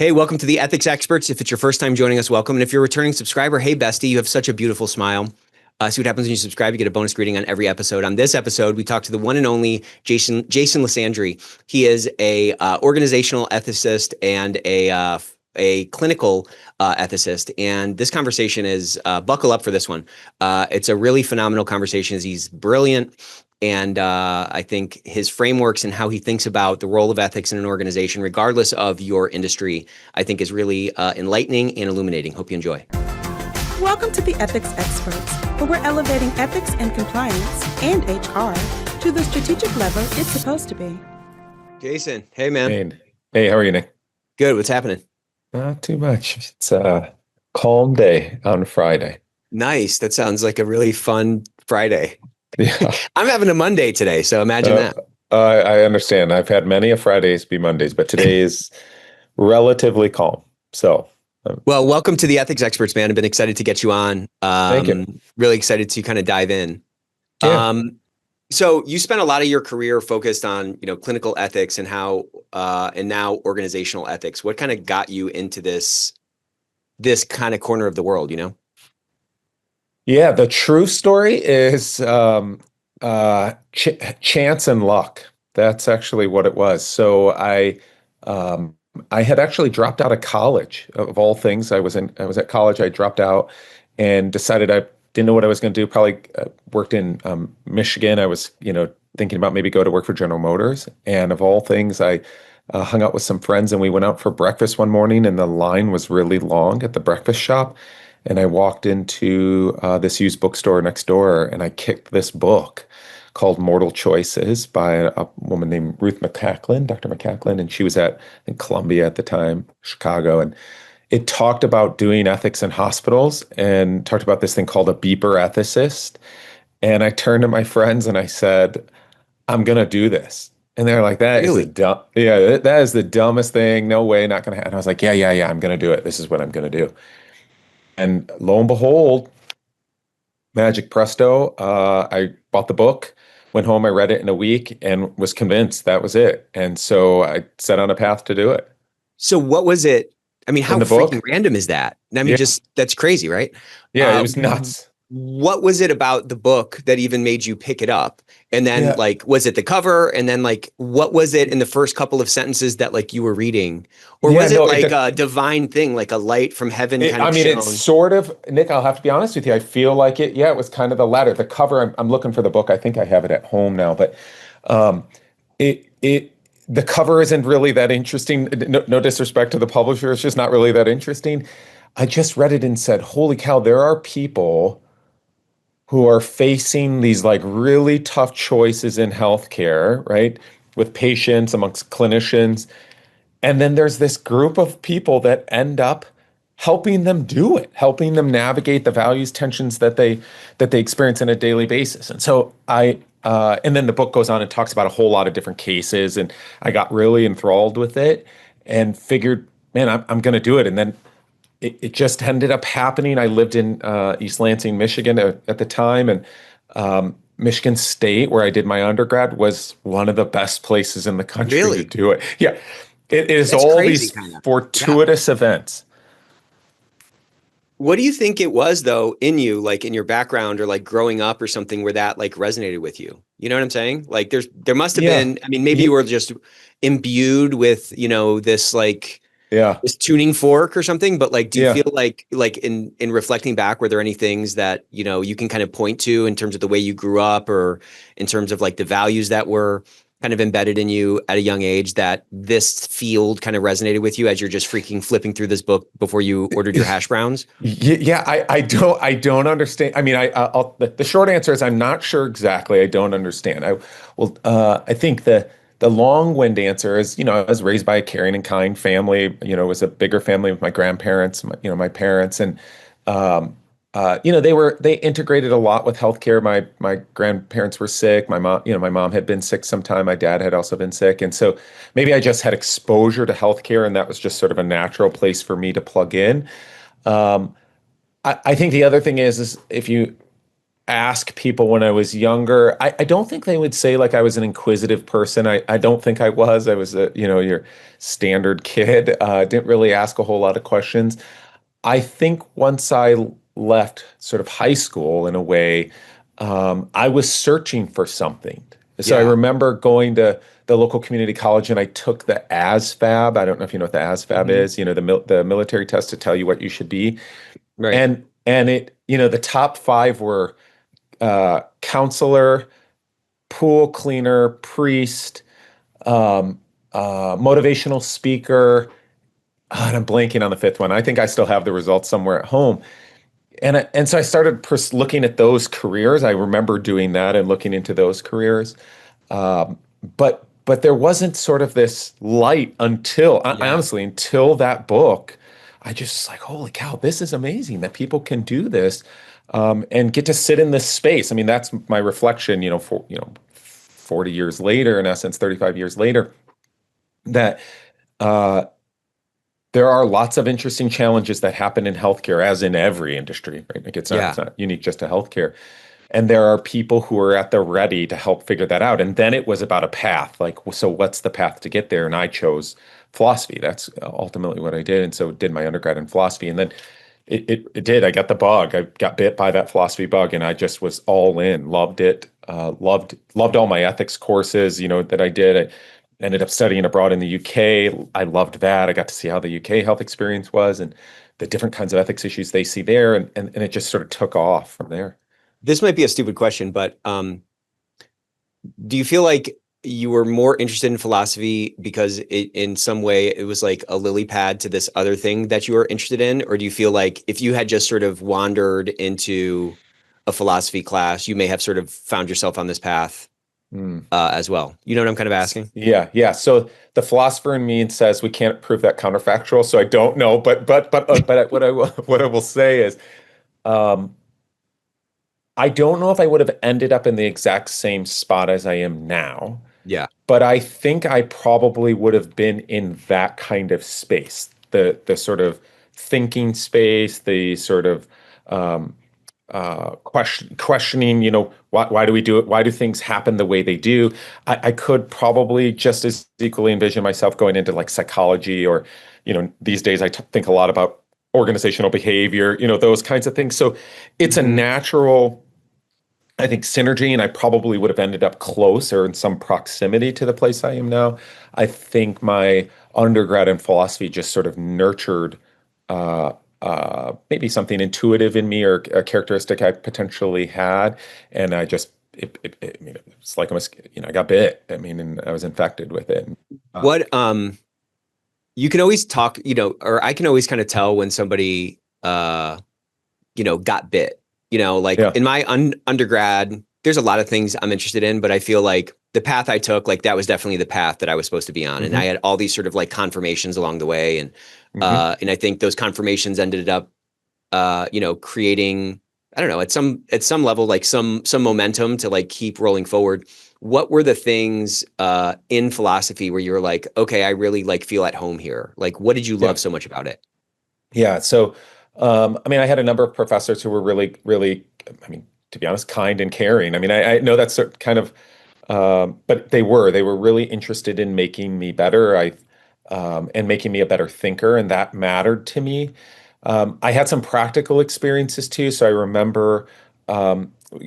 Hey, welcome to the Ethics Experts. If it's your first time joining us, welcome. And if you're a returning subscriber, hey, bestie, you have such a beautiful smile. See what happens when you subscribe. You get a bonus greeting on every episode. On this episode, we talk to the one and only Jason Lesandrini. He is a organizational ethicist and a clinical ethicist. And this conversation is, buckle up for this one. It's a really phenomenal conversation. He's brilliant. And I think his frameworks and how he thinks about the role of ethics in an organization, regardless of your industry, I think is really enlightening and illuminating. Hope you enjoy. Welcome to the Ethics Experts, where we're elevating ethics and compliance and HR to the strategic level it's supposed to be. Jason, hey, man. Hey, how are you, Nick? Good. What's happening? Not too much. It's a calm day on Friday. Nice. That sounds like a really fun Friday. Yeah. I'm having a Monday today, so imagine that. I understand. I've had many a Fridays be Mondays, but today is relatively calm. So, well, welcome to the Ethics Experts, man. I've been excited to get you on. Thank you. Really excited to kind of dive in. Yeah. So you spent a lot of your career focused on, clinical ethics and how, and now organizational ethics. What kind of got you into this kind of corner of the world, Yeah, the true story is chance and luck. That's actually what it was. So I had actually dropped out of college, of all things. I was at college. I dropped out and decided I didn't know what I was going to do. Probably worked in Michigan. I was, thinking about maybe go to work for General Motors. And of all things, I hung out with some friends and we went out for breakfast one morning and the line was really long at the breakfast shop. And I walked into this used bookstore next door and I kicked this book called Mortal Choices by a woman named Ruth McCacklin, Dr. McCacklin, and she was in Columbia at the time, Chicago. And it talked about doing ethics in hospitals and talked about this thing called a beeper ethicist. And I turned to my friends and I said, I'm going to do this. And they're like, that is the dumbest thing. No way, not going to happen. I was like, yeah, I'm going to do it. This is what I'm going to do. And lo and behold, magic presto, I bought the book, went home, I read it in a week and was convinced that was it. And so I set on a path to do it. So what was it? I mean, how freaking random is that? I mean, that's crazy, right? Yeah, it was nuts. What was it about the book that even made you pick it up? And then was it the cover? And then what was it in the first couple of sentences that you were reading? Or was it a divine thing, like a light from heaven kind of shone? It's sort of, Nick, I'll have to be honest with you. I feel like it. Yeah, it was kind of the latter. The cover, I'm looking for the book. I think I have it at home now, but the cover isn't really that interesting. No disrespect to the publisher. It's just not really that interesting. I just read it and said, holy cow, there are people who are facing these really tough choices in healthcare, right? With patients, amongst clinicians. And then there's this group of people that end up helping them do it, helping them navigate the values tensions that they experience on a daily basis. And so and then the book goes on and talks about a whole lot of different cases. And I got really enthralled with it and figured, man, I'm going to do it. And then it just ended up happening. I lived in East Lansing, Michigan at the time. And Michigan State, where I did my undergrad, was one of the best places in the country to do it. Yeah. It is all these fortuitous events. What do you think it was, though, in you, in your background or growing up or something where that resonated with you? You know what I'm saying? There must have been, I mean, maybe you were just imbued with, this this tuning fork or something, but do you feel like in reflecting back, were there any things that, you can kind of point to in terms of the way you grew up or in terms of the values that were kind of embedded in you at a young age that this field kind of resonated with you as you're just freaking flipping through this book before you ordered your hash browns? Yeah, I don't understand. I mean, the short answer is I'm not sure exactly. I don't understand. I think the long-wind answer is, I was raised by a caring and kind family. It was a bigger family with my grandparents, my parents, and they integrated a lot with healthcare. My grandparents were sick. My mom had been sick sometime. My dad had also been sick, and so maybe I just had exposure to healthcare, and that was just sort of a natural place for me to plug in. I think the other thing is if you ask people when I was younger. I don't think they would say like I was an inquisitive person. I don't think I was. I was your standard kid. Didn't really ask a whole lot of questions. I think once I left sort of high school in a way, I was searching for something. So I Yeah. remember going to the local community college and I took the ASVAB. I don't know if you know what the ASVAB Hmm. is, the military test to tell you what you should be. Right. And it, the top five were counselor, pool cleaner, priest, um, motivational speaker. And I'm blanking on the fifth one. I think I still have the results somewhere at home. And so I started looking at those careers. I remember doing that and looking into those careers. Um, but there wasn't sort of this light until I Yeah. honestly until that book. I just like, holy cow, this is amazing that people can do this and get to sit in this space. I mean, that's my reflection. 40 years later, in essence, 35 years later, that uh, there are lots of interesting challenges that happen in healthcare, as in every industry, right? Like it's Yeah. not unique just to healthcare. And there are people who are at the ready to help figure that out. And then it was about a path, like, so what's the path to get there? And I chose philosophy. That's ultimately what I did. And so did my undergrad in philosophy. And then it did. I got the bug. I got bit by that philosophy bug, and I just was all in. Loved it. Loved all my ethics courses, that I did. I ended up studying abroad in the UK. I loved that. I got to see how the UK health experience was and the different kinds of ethics issues they see there, and it just sort of took off from there. This might be a stupid question, but do you feel like you were more interested in philosophy because in some way it was like a lily pad to this other thing that you were interested in? Or do you feel like if you had just sort of wandered into a philosophy class, you may have sort of found yourself on this path Mm. as well? You know what I'm kind of asking? Yeah, yeah. So the philosopher in me says we can't prove that counterfactual. So I don't know, but what I will say is, um, I don't know if I would have ended up in the exact same spot as I am now, Yeah. but I think I probably would have been in that kind of space, the sort of thinking space, the sort of um, questioning, why do we do it? Why do things happen the way they do? I could probably just as equally envision myself going into like psychology or, these days think a lot about organizational behavior, those kinds of things. So it's a Mhm. natural, I think, synergy, and I probably would have ended up close or in some proximity to the place I am now. I think my undergrad in philosophy just sort of nurtured uh, maybe something intuitive in me or a characteristic I potentially had, and I just I mean, it's like I got bit. I mean, and I was infected with it. What you can always talk, or I can always kind of tell when somebody got bit. Like Yeah. in my undergrad, there's a lot of things I'm interested in, but I feel like the path I took, like that was definitely the path that I was supposed to be on. And I Hmm. had all these sort of like confirmations along the way. Hmm. And I think those confirmations ended up creating, I don't know, at some level, like some momentum to like keep rolling forward. What were the things in philosophy where you were like, okay, I really like feel at home here? Like, what did you Yeah. love so much about it? Yeah. So, I mean, I had a number of professors who were really, really, I mean, to be honest, kind and caring. I mean, I know that's kind of, but they were really interested in making me better. And making me a better thinker, and that mattered to me. I had some practical experiences too. So I remember,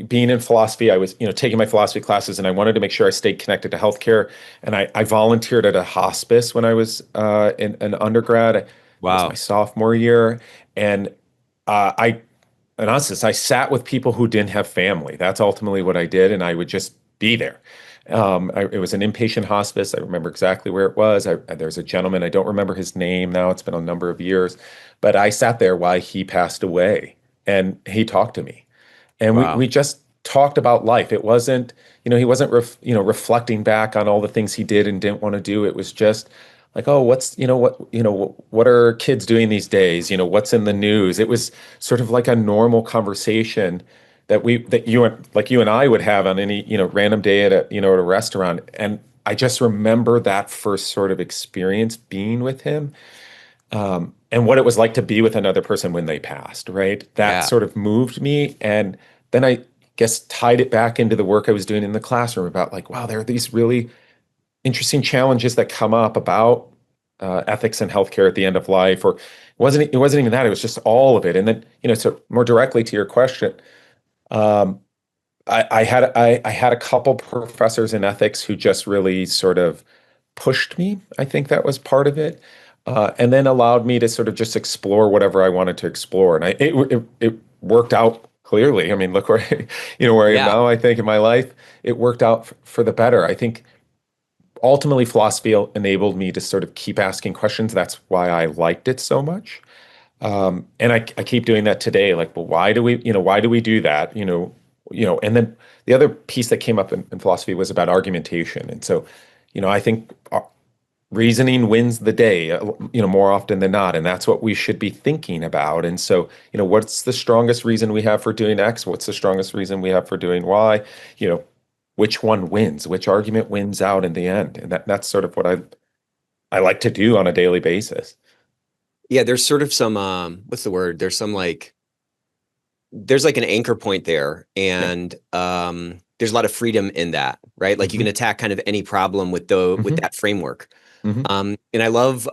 being in philosophy, I was, taking my philosophy classes, and I wanted to make sure I stayed connected to healthcare. And I volunteered at a hospice when I was in an undergrad. It was my Wow. sophomore year, and I, in essence, I sat with people who didn't have family. That's ultimately what I did, and I would just be there. It was an inpatient hospice. I remember exactly where it was. There's a gentleman, I don't remember his name now. It's been a number of years, but I sat there while he passed away, and he talked to me, and we Wow. just talked about life. It wasn't, he wasn't reflecting back on all the things he did and didn't want to do. It was just like, oh, what are kids doing these days? What's in the news? It was sort of like a normal conversation that you and I would have on any, random day at a restaurant. And I just remember that first sort of experience being with him, and what it was like to be with another person when they passed, right? That Yeah. sort of moved me. And then guess tied it back into the work I was doing in the classroom about like, wow, there are these really interesting challenges that come up about ethics and healthcare at the end of life, or it wasn't even that, it was just all of it. And then, so more directly to your question, um, I had a couple professors in ethics who just really sort of pushed me. I think that was part of it. And then allowed me to sort of just explore whatever I wanted to explore. And it worked out clearly. I mean, look where, where I am Yeah. now, I think in my life, it worked out for the better. I think ultimately philosophy enabled me to sort of keep asking questions. That's why I liked it so much. And I keep doing that today. Like, well, why do we do that? And then the other piece that came up in philosophy was about argumentation. And so, I think reasoning wins the day, more often than not. And that's what we should be thinking about. And so, what's the strongest reason we have for doing X? What's the strongest reason we have for doing Y? Which one wins? Which argument wins out in the end? And that's sort of what I like to do on a daily basis. Yeah, there's sort of some what's the word? There's like an anchor point there, Yeah. and there's a lot of freedom in that, right? Like you can attack kind of any problem with Hmm. that framework. Hmm. And I love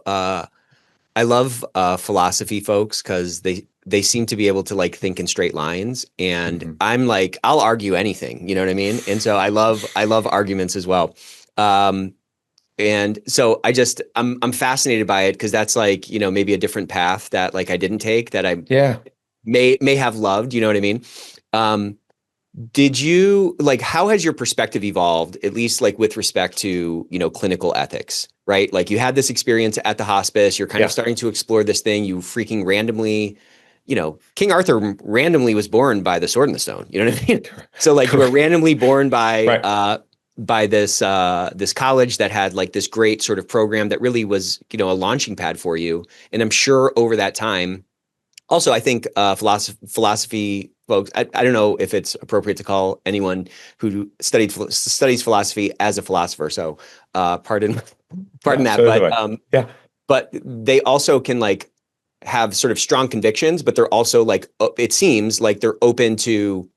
philosophy folks because they seem to be able to like think in straight lines, and Hmm. I'm like, I'll argue anything, you know what I mean? And so I love arguments as well. Um, and so I'm fascinated by it because that's like, maybe a different path that like I didn't take that I Yeah. may have loved, you know what I mean? Um, did you like how has your perspective evolved, at least like with respect to, clinical ethics, right? Like you had this experience at the hospice, you're kind of Yeah. starting to explore this thing, you freaking randomly, King Arthur randomly was born by the sword and the stone, you know what I mean? So like you were Correct. randomly born by Right. this college that had like this great sort of program that really was, a launching pad for you. And I'm sure over that time, also, I think philosophy folks. I don't know if it's appropriate to call anyone who studies philosophy as a philosopher. So, pardon Yeah. that, So do I. Yeah. but they also can like have sort of strong convictions, but they're also like it seems like they're open to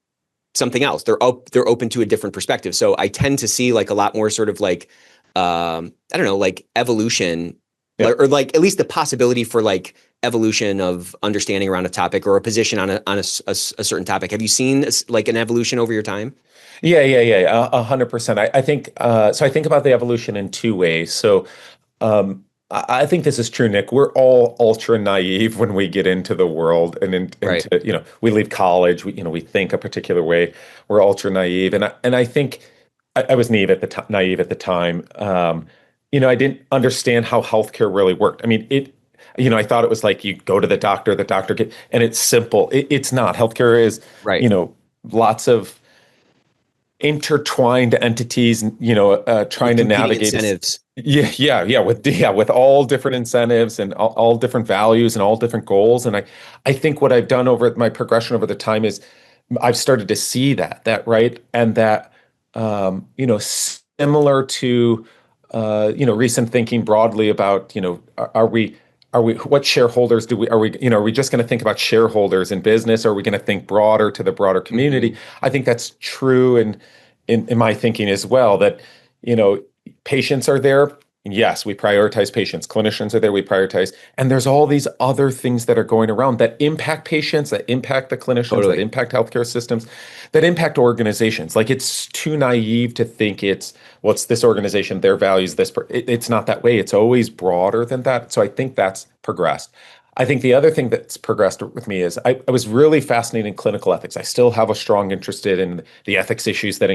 something else. They're open to a different perspective. So I tend to see like a lot more sort of like I don't know, like evolution, Yeah. or like at least the possibility for like evolution of understanding around a topic or a position on a certain topic. Have you seen like an evolution over your time? Yeah. Yeah. Yeah. 100%. I think so. I think about the evolution in two ways. So I think this is true, Nick. We're all ultra naive when we get into the world and Right. into, we leave college, we think a particular way. We're ultra naive. And I think I was naive at the time. I didn't understand how healthcare really worked. I mean, I thought it was like you go to the doctor and it's simple. It's not. Healthcare is, Right. you know, lots of intertwined entities, With trying to competing navigate this. incentives. With all different incentives and all different values and all different goals. And I think what I've done over my progression over the time is I've started to see that right, and that similar to recent thinking broadly about are we what shareholders do we are we just going to think about shareholders in business, or are we going to think broader to the broader community? Mhm. I think that's true in my thinking as well, that you know patients are there. Yes, we prioritize patients. Clinicians are there, we prioritize. And there's all these other things that are going around that impact patients, that impact the clinicians, that Totally. impact healthcare systems, that impact organizations. Like it's too naive to think what's this organization, their values, it's not that way. It's always broader than that. So I think that's progressed. I think the other thing that's progressed with me is I was really fascinated in clinical ethics. I still have a strong interest in the ethics issues that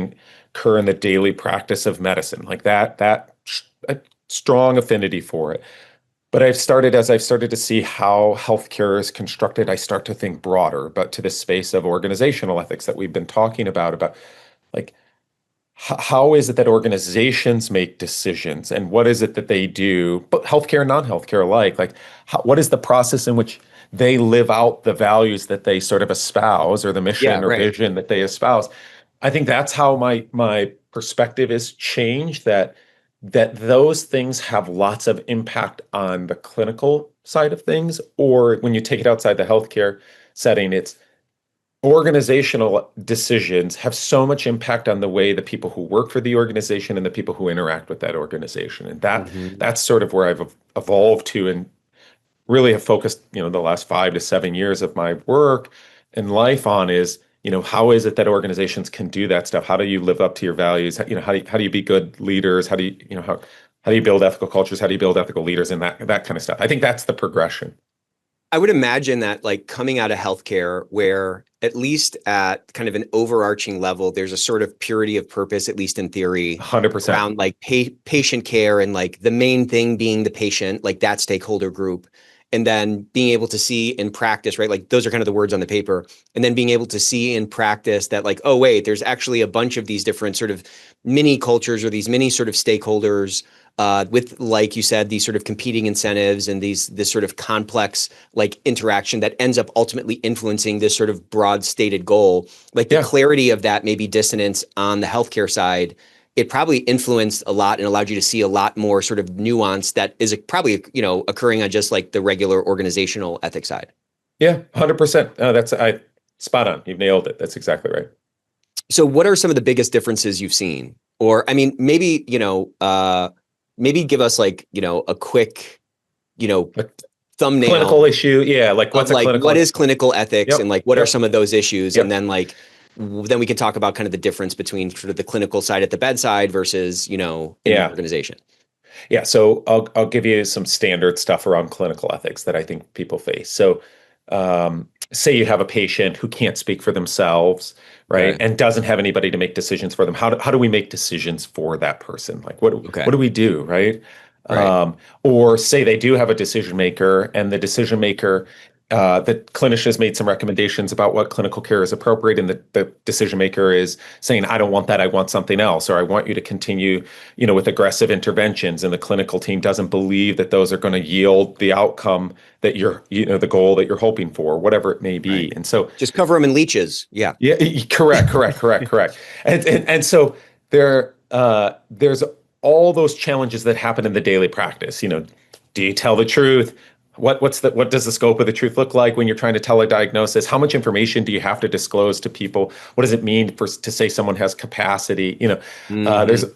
occur in the daily practice of medicine, like that a strong affinity for it. But as I've started to see how healthcare is constructed, I start to think broader, but to the space of organizational ethics that we've been talking about like how is it that organizations make decisions, and what is it that they do, but healthcare and non-healthcare alike? Like, what is the process in which they live out the values that they sort of espouse, or the Yeah, mission or right. vision that they espouse? I think that's how my perspective is changed. That those things have lots of impact on the clinical side of things, or when you take it outside the healthcare setting, organizational decisions have so much impact on the way the people who work for the organization and the people who interact with that organization. And Hmm. that's sort of where I've evolved to and really have focused, the last 5 to 7 years of my work and life on is, how is it that organizations can do that stuff? How do you live up to your values? How do you be good leaders? How do you build ethical cultures? How do you build ethical leaders and that kind of stuff? I think that's the progression. I would imagine that like coming out of healthcare, where at least at kind of an overarching level, there's a sort of purity of purpose, at least in theory, 100%. around like patient care and like the main thing being the patient, like that stakeholder group. And then being able to see in practice, right? Like those are kind of the words on the paper. And then being able to see in practice that like, oh, wait, there's actually a bunch of these different sort of mini cultures or these mini sort of stakeholders with, like you said, these sort of competing incentives and this sort of complex like interaction that ends up ultimately influencing this sort of broad stated goal. Like the Yeah. clarity of that maybe dissonance on the healthcare side, it probably influenced a lot and allowed you to see a lot more sort of nuance that is probably, occurring on just like the regular organizational ethics side. Yeah. 100%. That's spot on. You've nailed it. That's exactly right. So what are some of the biggest differences you've seen? Or, I mean, maybe, maybe give us like, a quick, you know, A thumbnail clinical issue. Yeah. Like of what's a like clinical? what is clinical ethics Yep. and like what are Yep. some of those issues, and Yep. then like then we can talk about kind of the difference between sort of the clinical side at the bedside versus in the Yeah. organization. Yeah. So I'll give you some standard stuff around clinical ethics that I think people face. So say you have a patient who can't speak for themselves, right? Okay. And doesn't have anybody to make decisions for them. How do we make decisions for that person? Like what Okay. do we do, right? Right. Or say they do have a decision maker and the decision maker the clinician has made some recommendations about what clinical care is appropriate, and the decision maker is saying, I don't want that, I want something else, or I want you to continue, with aggressive interventions, and the clinical team doesn't believe that those are going to yield the outcome that the goal that you're hoping for, whatever it may Right. be. And so, Just cover them in leeches. Yeah. yeah, correct. And so there's all those challenges that happen in the daily practice. Do you tell the truth? What does the scope of the truth look like when you're trying to tell a diagnosis? How much information do you have to disclose to people? What does it mean to say someone has capacity? Hmm.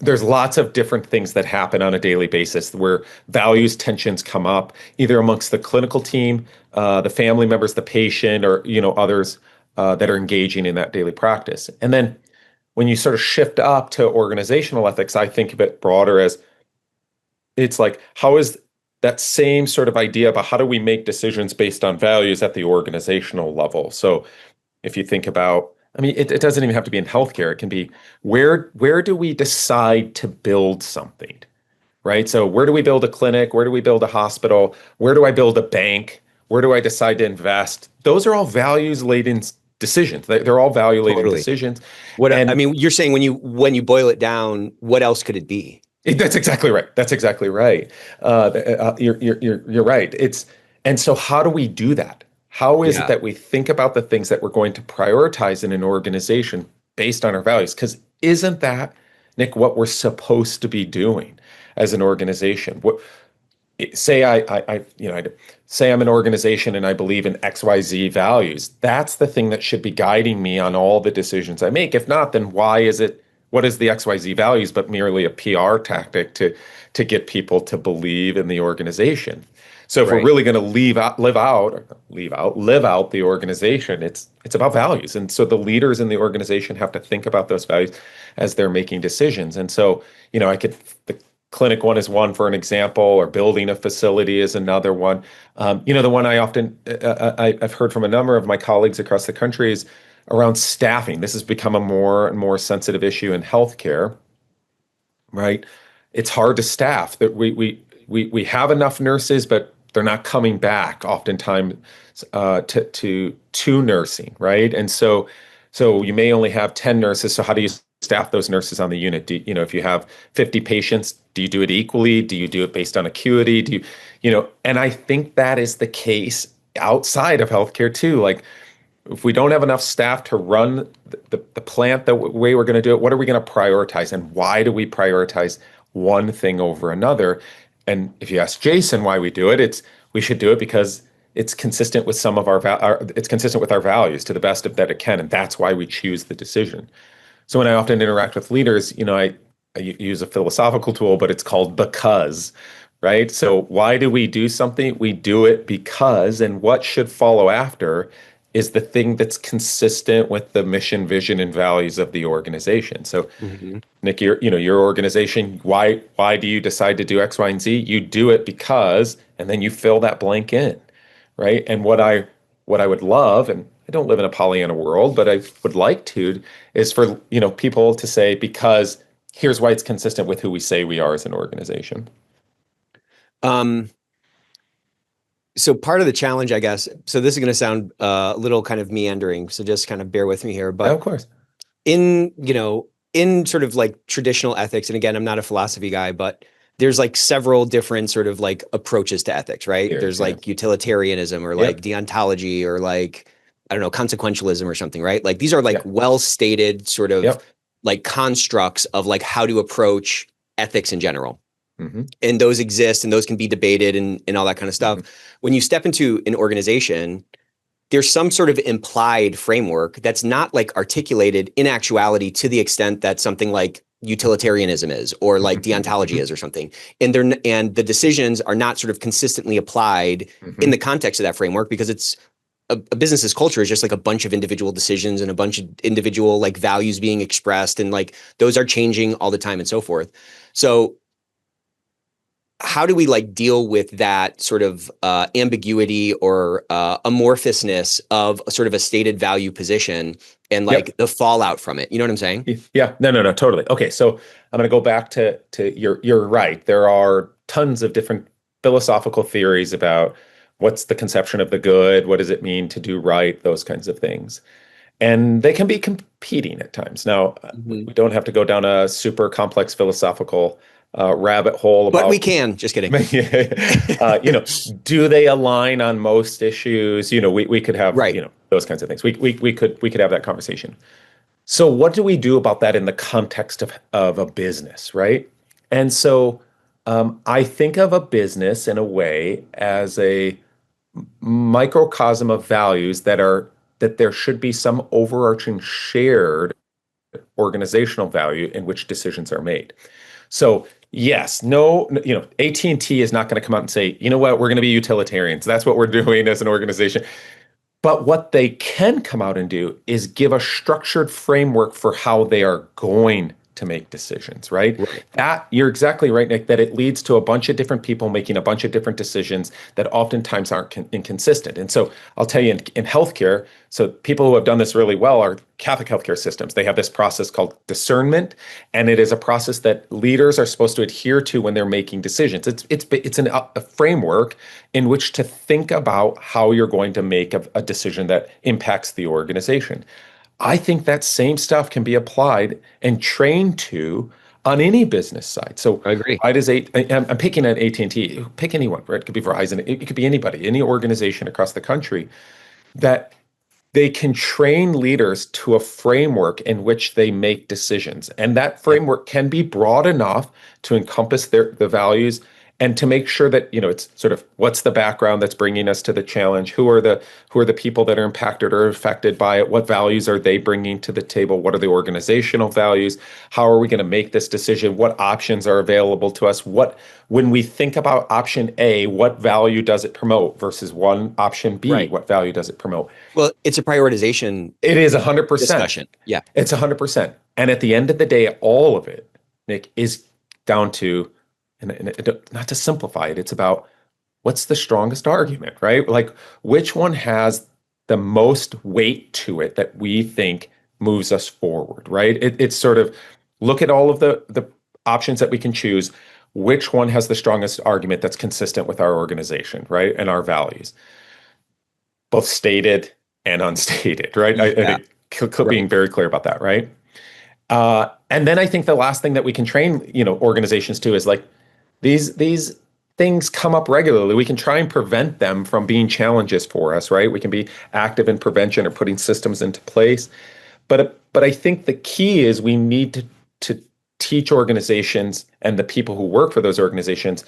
There's lots of different things that happen on a daily basis where values tensions come up either amongst the clinical team, the family members, the patient, or others that are engaging in that daily practice. And then when you sort of shift up to organizational ethics, I think of it broader as it's like, how is that same sort of idea about how do we make decisions based on values at the organizational level? So if you think about, I mean, it doesn't even have to be in healthcare. It can be where do we decide to build something, right? So where do we build a clinic? Where do we build a hospital? Where do I build a bank? Where do I decide to invest? Those are all values laden decisions. They're all value laden Totally. decisions. What I And mean, you're saying when you boil it down, what else could it be? That's exactly right. That's exactly right. You're right. And so how do we do that? How is it Yeah. that we think about the things that we're going to prioritize in an organization based on our values? Because isn't that, Nick, what we're supposed to be doing as an organization? Say say I'm an organization and I believe in XYZ values. That's the thing that should be guiding me on all the decisions I make. If not, then what is the XYZ values but merely a PR tactic to get people to believe in the organization? So if we're Right. really going to live out the organization, it's about values. And so the leaders in the organization have to think about those values as they're making decisions. And so, the clinic one is one for an example, or building a facility is another one. The one I've heard from a number of my colleagues across the country is around staffing. This has become a more and more sensitive issue in healthcare, right? It's hard to staff. That we have enough nurses, but they're not coming back oftentimes to nursing, right? And so you may only have 10 nurses. So how do you staff those nurses on the unit? If you have 50 patients, do you do it equally? Do you do it based on acuity? And I think that is the case outside of healthcare too. Like, if we don't have enough staff to run the plant the way we're going to do it, what are we going to prioritize? And why do we prioritize one thing over another? And if you ask Jason why we do it, we should do it because it's consistent with some of it's consistent with our values to the best of that it can, and that's why we choose the decision. So when I often interact with leaders, I use a philosophical tool, but it's called because, right? So why do we do something? We do it because, and what should follow after is the thing that's consistent with the mission, vision, and values of the organization. So, Nick, your organization, why do you decide to do X, Y, and Z? You do it because, and then you fill that blank in, right? And what I would love, and I don't live in a Pollyanna world, but I would like to, is for people to say, because here's why it's consistent with who we say we are as an organization. So part of the challenge, I guess, so this is going to sound a little kind of meandering, so just kind of bear with me here. But of course, in sort of like traditional ethics, and again, I'm not a philosophy guy, but there's like several different sort of like approaches to ethics, right? There's like utilitarianism or like deontology or like, I don't know, consequentialism or something, right? Like these are like well-stated sort of like constructs of like how to approach ethics in general. And those exist and those can be debated and all that kind of stuff. When you step into an organization, there's some sort of implied framework that's not like articulated in actuality to the extent that something like utilitarianism is or like deontology is or something. And the decisions are not sort of consistently applied in the context of that framework, because it's a business's culture is just like a bunch of individual decisions and a bunch of individual like values being expressed, and like those are changing all the time and so forth. So how do we like deal with that sort of ambiguity or amorphousness of a sort of a stated value position and like the fallout from it? You know what I'm saying? Yeah, no, totally. Okay, so I'm going to go back to you're right. There are tons of different philosophical theories about what's the conception of the good, what does it mean to do right, those kinds of things. And they can be competing at times. Now, we don't have to go down a super complex philosophical rabbit hole about, but we can. Just kidding. Do they align on most issues? We could have those kinds of things. We could have that conversation. So what do we do about that in the context of a business, right? And so I think of a business in a way as a microcosm of values that there should be some overarching shared organizational value in which decisions are made. So yes, AT&T is not going to come out and say, you know what, we're going to be utilitarians. That's what we're doing as an organization. But what they can come out and do is give a structured framework for how they are going to make decisions, right? That you're exactly right, Nick, that it leads to a bunch of different people making a bunch of different decisions that oftentimes aren't inconsistent. And so I'll tell you in healthcare, so people who have done this really well are Catholic healthcare systems. They have this process called discernment, and it is a process that leaders are supposed to adhere to when they're making decisions. It's a framework in which to think about how you're going to make a decision that impacts the organization. I think that same stuff can be applied and trained to on any business side. So I agree. I'm picking at AT&T, pick anyone, right? It could be Verizon, it could be anybody, any organization across the country, that they can train leaders to a framework in which they make decisions. And that framework can be broad enough to encompass the values and to make sure that, it's sort of what's the background that's bringing us to the challenge? Who are the people that are impacted or affected by it? What values are they bringing to the table? What are the organizational values? How are we going to make this decision? What options are available to us? When we think about option A, what value does it promote versus option B? Right. What value does it promote? Well, it's a prioritization. It is 100% discussion. Yeah, it's 100%. And at the end of the day, all of it, Nick, is down to, and not to simplify it, it's about what's the strongest argument, right? Like which one has the most weight to it that we think moves us forward, right? It's sort of look at all of the options that we can choose. Which one has the strongest argument that's consistent with our organization, right? And our values, both stated and unstated, right? I think being very clear about that, right? And then I think the last thing that we can train, organizations to is like, these things come up regularly. We can try and prevent them from being challenges for us, right? We can be active in prevention or putting systems into place. But I think the key is we need to teach organizations and the people who work for those organizations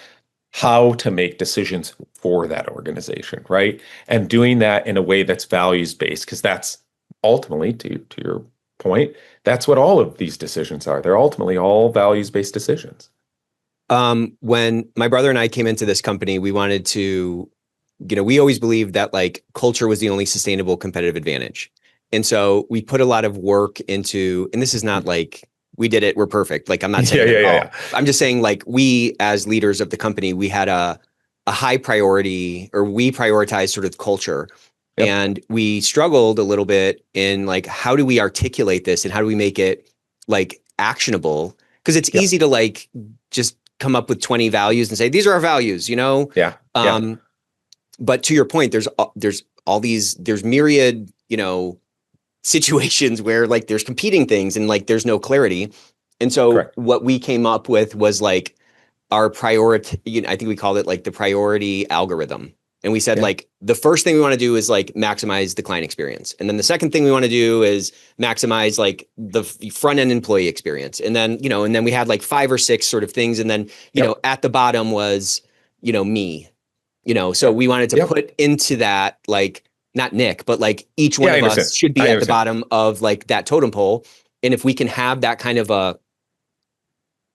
how to make decisions for that organization, right? And doing that in a way that's values-based, because that's ultimately, to your point, that's what all of these decisions are. They're ultimately all values-based decisions. When my brother and I came into this company, we wanted to, we always believed that like culture was the only sustainable competitive advantage. And so we put a lot of work into, and this is not like we did it, we're perfect. Like I'm not saying Yeah. I'm just saying like we as leaders of the company, we had a high priority, or we prioritized sort of culture. Yep. And we struggled a little bit in like, how do we articulate this and how do we make it like actionable? Because it's easy to like just come up with 20 values and say, these are our values, Yeah. But to your point, there's myriad, situations where like there's competing things and like there's no clarity. And so Correct. what we came up with was like our priority, I think we called it like the priority algorithm. And we said like the first thing we want to do is like maximize the client experience. And then the second thing we want to do is maximize like the front end employee experience. And then, and then we had like 5 or 6 sort of things. And then, at the bottom was, me, so we wanted to put into that, like, not Nick, but like each one of us should be at the bottom of like that totem pole. And if we can have that kind of at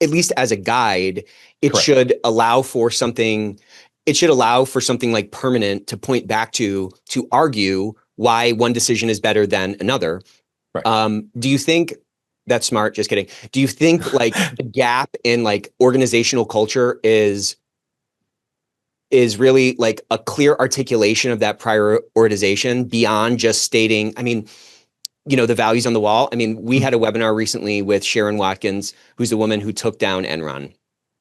least as a guide, it should allow for something. It should allow for something like permanent to point back to argue why one decision is better than another. Right. Do you think that's smart? Just kidding. Do you think like the gap in like organizational culture is really like a clear articulation of that prioritization beyond just stating, the values on the wall? We had a webinar recently with Sharon Watkins, who's the woman who took down Enron.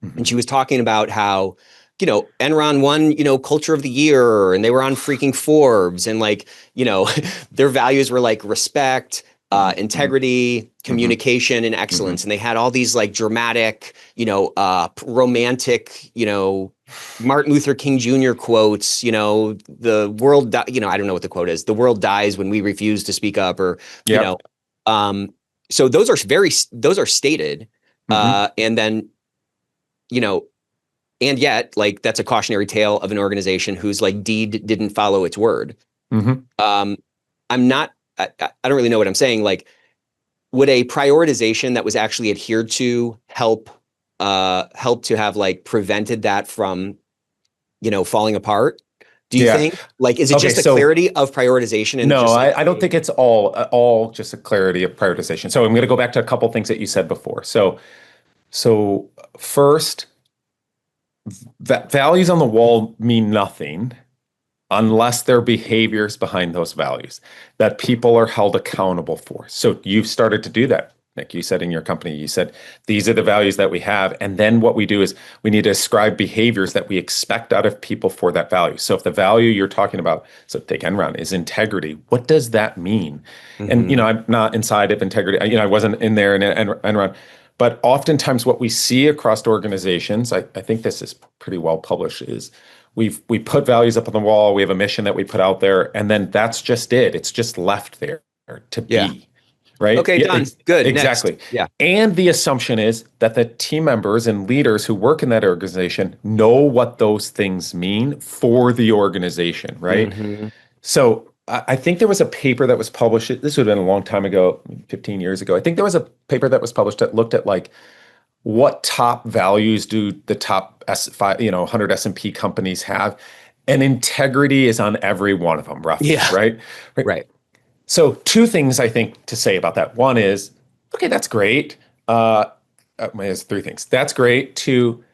Mm-hmm. And she was talking about how, Enron won, culture of the year, and they were on freaking Forbes, and like, their values were like respect, integrity, communication, and excellence. And they had all these like dramatic, romantic, Martin Luther King Jr. quotes, the world, I don't know what the quote is. The world dies when we refuse to speak up, or, so those are stated. And then, and yet like, that's a cautionary tale of an organization whose like deed didn't follow its word. I don't really know what I'm saying. Like, would a prioritization that was actually adhered to help to have like prevented that from, falling apart? Do you think? Like, is it just a clarity of prioritization? And no, just like, I don't think it's all just a clarity of prioritization. So I'm going to go back to a couple things that you said before. So first, that values on the wall mean nothing unless there are behaviors behind those values that people are held accountable for. So you've started to do that, Nick. You said in your company, you said, these are the values that we have. And then what we do is we need to ascribe behaviors that we expect out of people for that value. So if the value you're talking about, so take Enron, is integrity, what does that mean? And, I'm not inside of integrity. I wasn't in there in Enron. But oftentimes what we see across organizations, I think this is pretty well published, is we put values up on the wall, we have a mission that we put out there, and then that's just it. It's just left there to be, right? Okay, done. Good. Exactly. Next. Yeah. And the assumption is that the team members and leaders who work in that organization know what those things mean for the organization, right? So I think there was a paper that was published, this would have been a long time ago, 15 years ago. I think there was a paper that was published that looked at like, what top values do the top 100 S&P companies have? And integrity is on every one of them, roughly, right? So 2 things I think to say about that. One is, okay, that's great. There's 3 things. That's great. 2,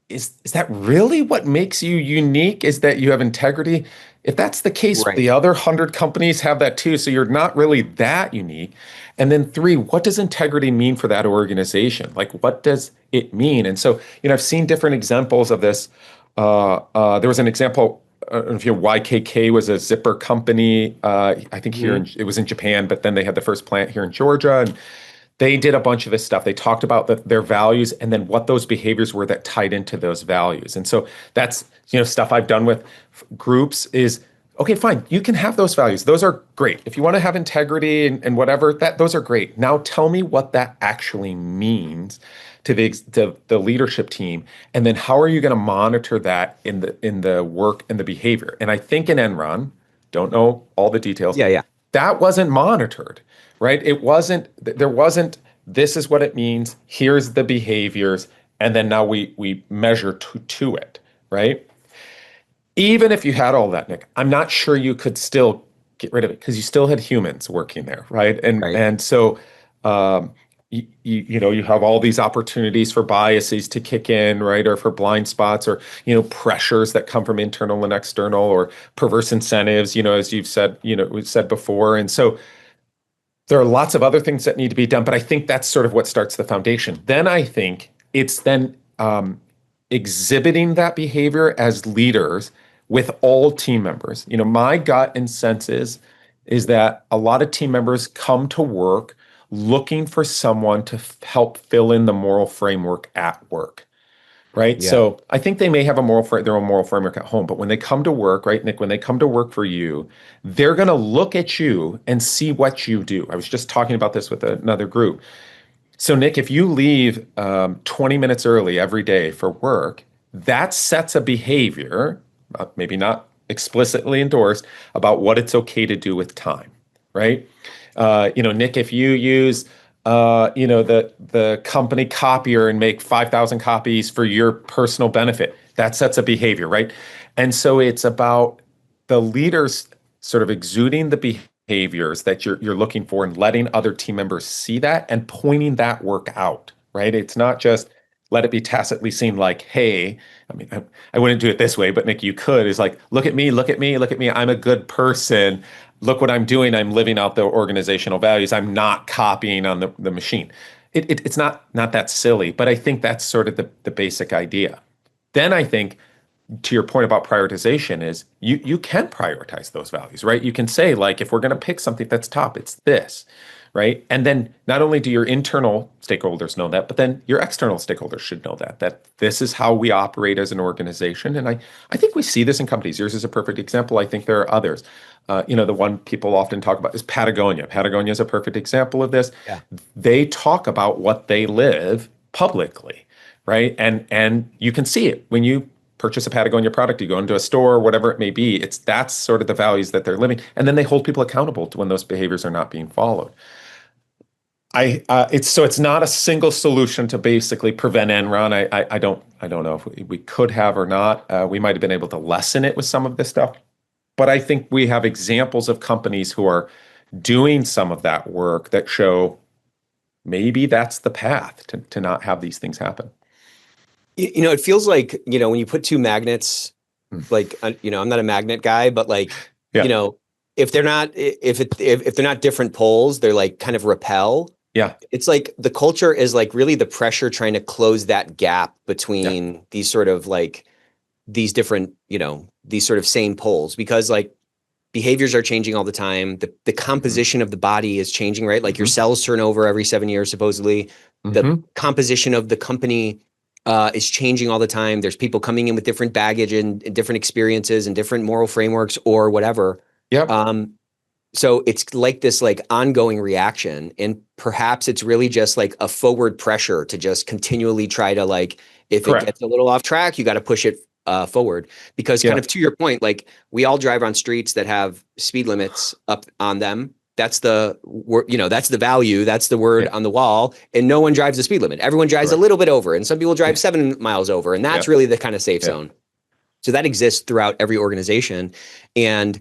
is that really what makes you unique? Is that you have integrity? If that's the case, the other 100 companies have that too. So you're not really that unique. And then 3, what does integrity mean for that organization? Like, what does it mean? And so, I've seen different examples of this. There was an example, I don't know if YKK was a zipper company. I think it was in Japan, but then they had the first plant here in Georgia. And they did a bunch of this stuff. They talked about their values and then what those behaviors were that tied into those values. And so that's, stuff I've done with groups is, okay, fine, you can have those values. Those are great. If you want to have integrity and whatever, those are great. Now tell me what that actually means to the leadership team, and then how are you going to monitor that in the work and the behavior? And I think in Enron, don't know all the details. Yeah. That wasn't monitored, right? There wasn't, this is what it means, here's the behaviors, and then now we measure to it, right? Even if you had all that, Nick, I'm not sure you could still get rid of it because you still had humans working there, right? And so you have all these opportunities for biases to kick in, right? Or for blind spots, or pressures that come from internal and external, or perverse incentives, as you've said, we've said before. And so there are lots of other things that need to be done, but I think that's sort of what starts the foundation. Then I think it's then exhibiting that behavior as leaders with all team members. My gut and sense is that a lot of team members come to work looking for someone to help fill in the moral framework at work, right? Yeah. So I think they may have their own moral framework at home, but when they come to work, right, Nick, when they come to work for you, they're going to look at you and see what you do. I was just talking about this with another group. So Nick, if you leave 20 minutes early every day for work, that sets a behavior, maybe not explicitly endorsed, about what it's okay to do with time, right? Nick, if you use the company copier and make 5,000 copies for your personal benefit, that sets a behavior, right? And so it's about the leaders sort of exuding the behaviors that you're looking for and letting other team members see that and pointing that work out, right? It's not just let it be tacitly seen like, hey, I wouldn't do it this way, but Nick, you could, is like, look at me, I'm a good person. Look what I'm doing. I'm living out the organizational values. I'm not copying on the machine. It's not that silly, but I think that's sort of the basic idea. Then I think, to your point about prioritization, is you can prioritize those values, right? You can say, like, if we're going to pick something that's top, it's this, right? And then not only do your internal stakeholders know that, but then your external stakeholders should know that this is how we operate as an organization. And I think we see this in companies. Yours is a perfect example. I think there are others. The one people often talk about is Patagonia. Patagonia is a perfect example of this. Yeah. They talk about what they live publicly, right? And you can see it when you purchase a Patagonia product, you go into a store, whatever it may be. That's sort of the values that they're living. And then they hold people accountable to when those behaviors are not being followed. It's not a single solution to basically prevent Enron. I don't know if we could have or not. We might have been able to lessen it with some of this stuff. But I think we have examples of companies who are doing some of that work that show maybe that's the path to not have these things happen. It feels like, when you put two magnets, like, I'm not a magnet guy, but like, Yeah. if they're not different poles, they're like kind of repel. Yeah. It's like the culture is like really the pressure trying to close that gap between these sort of like these different, these sort of same poles, because like behaviors are changing all the time. The composition of the body is changing, right? Like your cells turn over every 7 years, supposedly. The composition of the company is changing all the time. There's people coming in with different baggage and different experiences and different moral frameworks or whatever. Yeah. So it's like this like ongoing reaction, and perhaps it's really just like a forward pressure to just continually try to like, if Correct. It gets a little off track, you got to push it forward, because kind of to your point, like we all drive on streets that have speed limits up on them. That's the word, that's the value. That's the word on the wall. And no one drives the speed limit. Everyone drives a little bit over, and some people drive 7 miles over. And that's really the kind of safe zone. So that exists throughout every organization. And,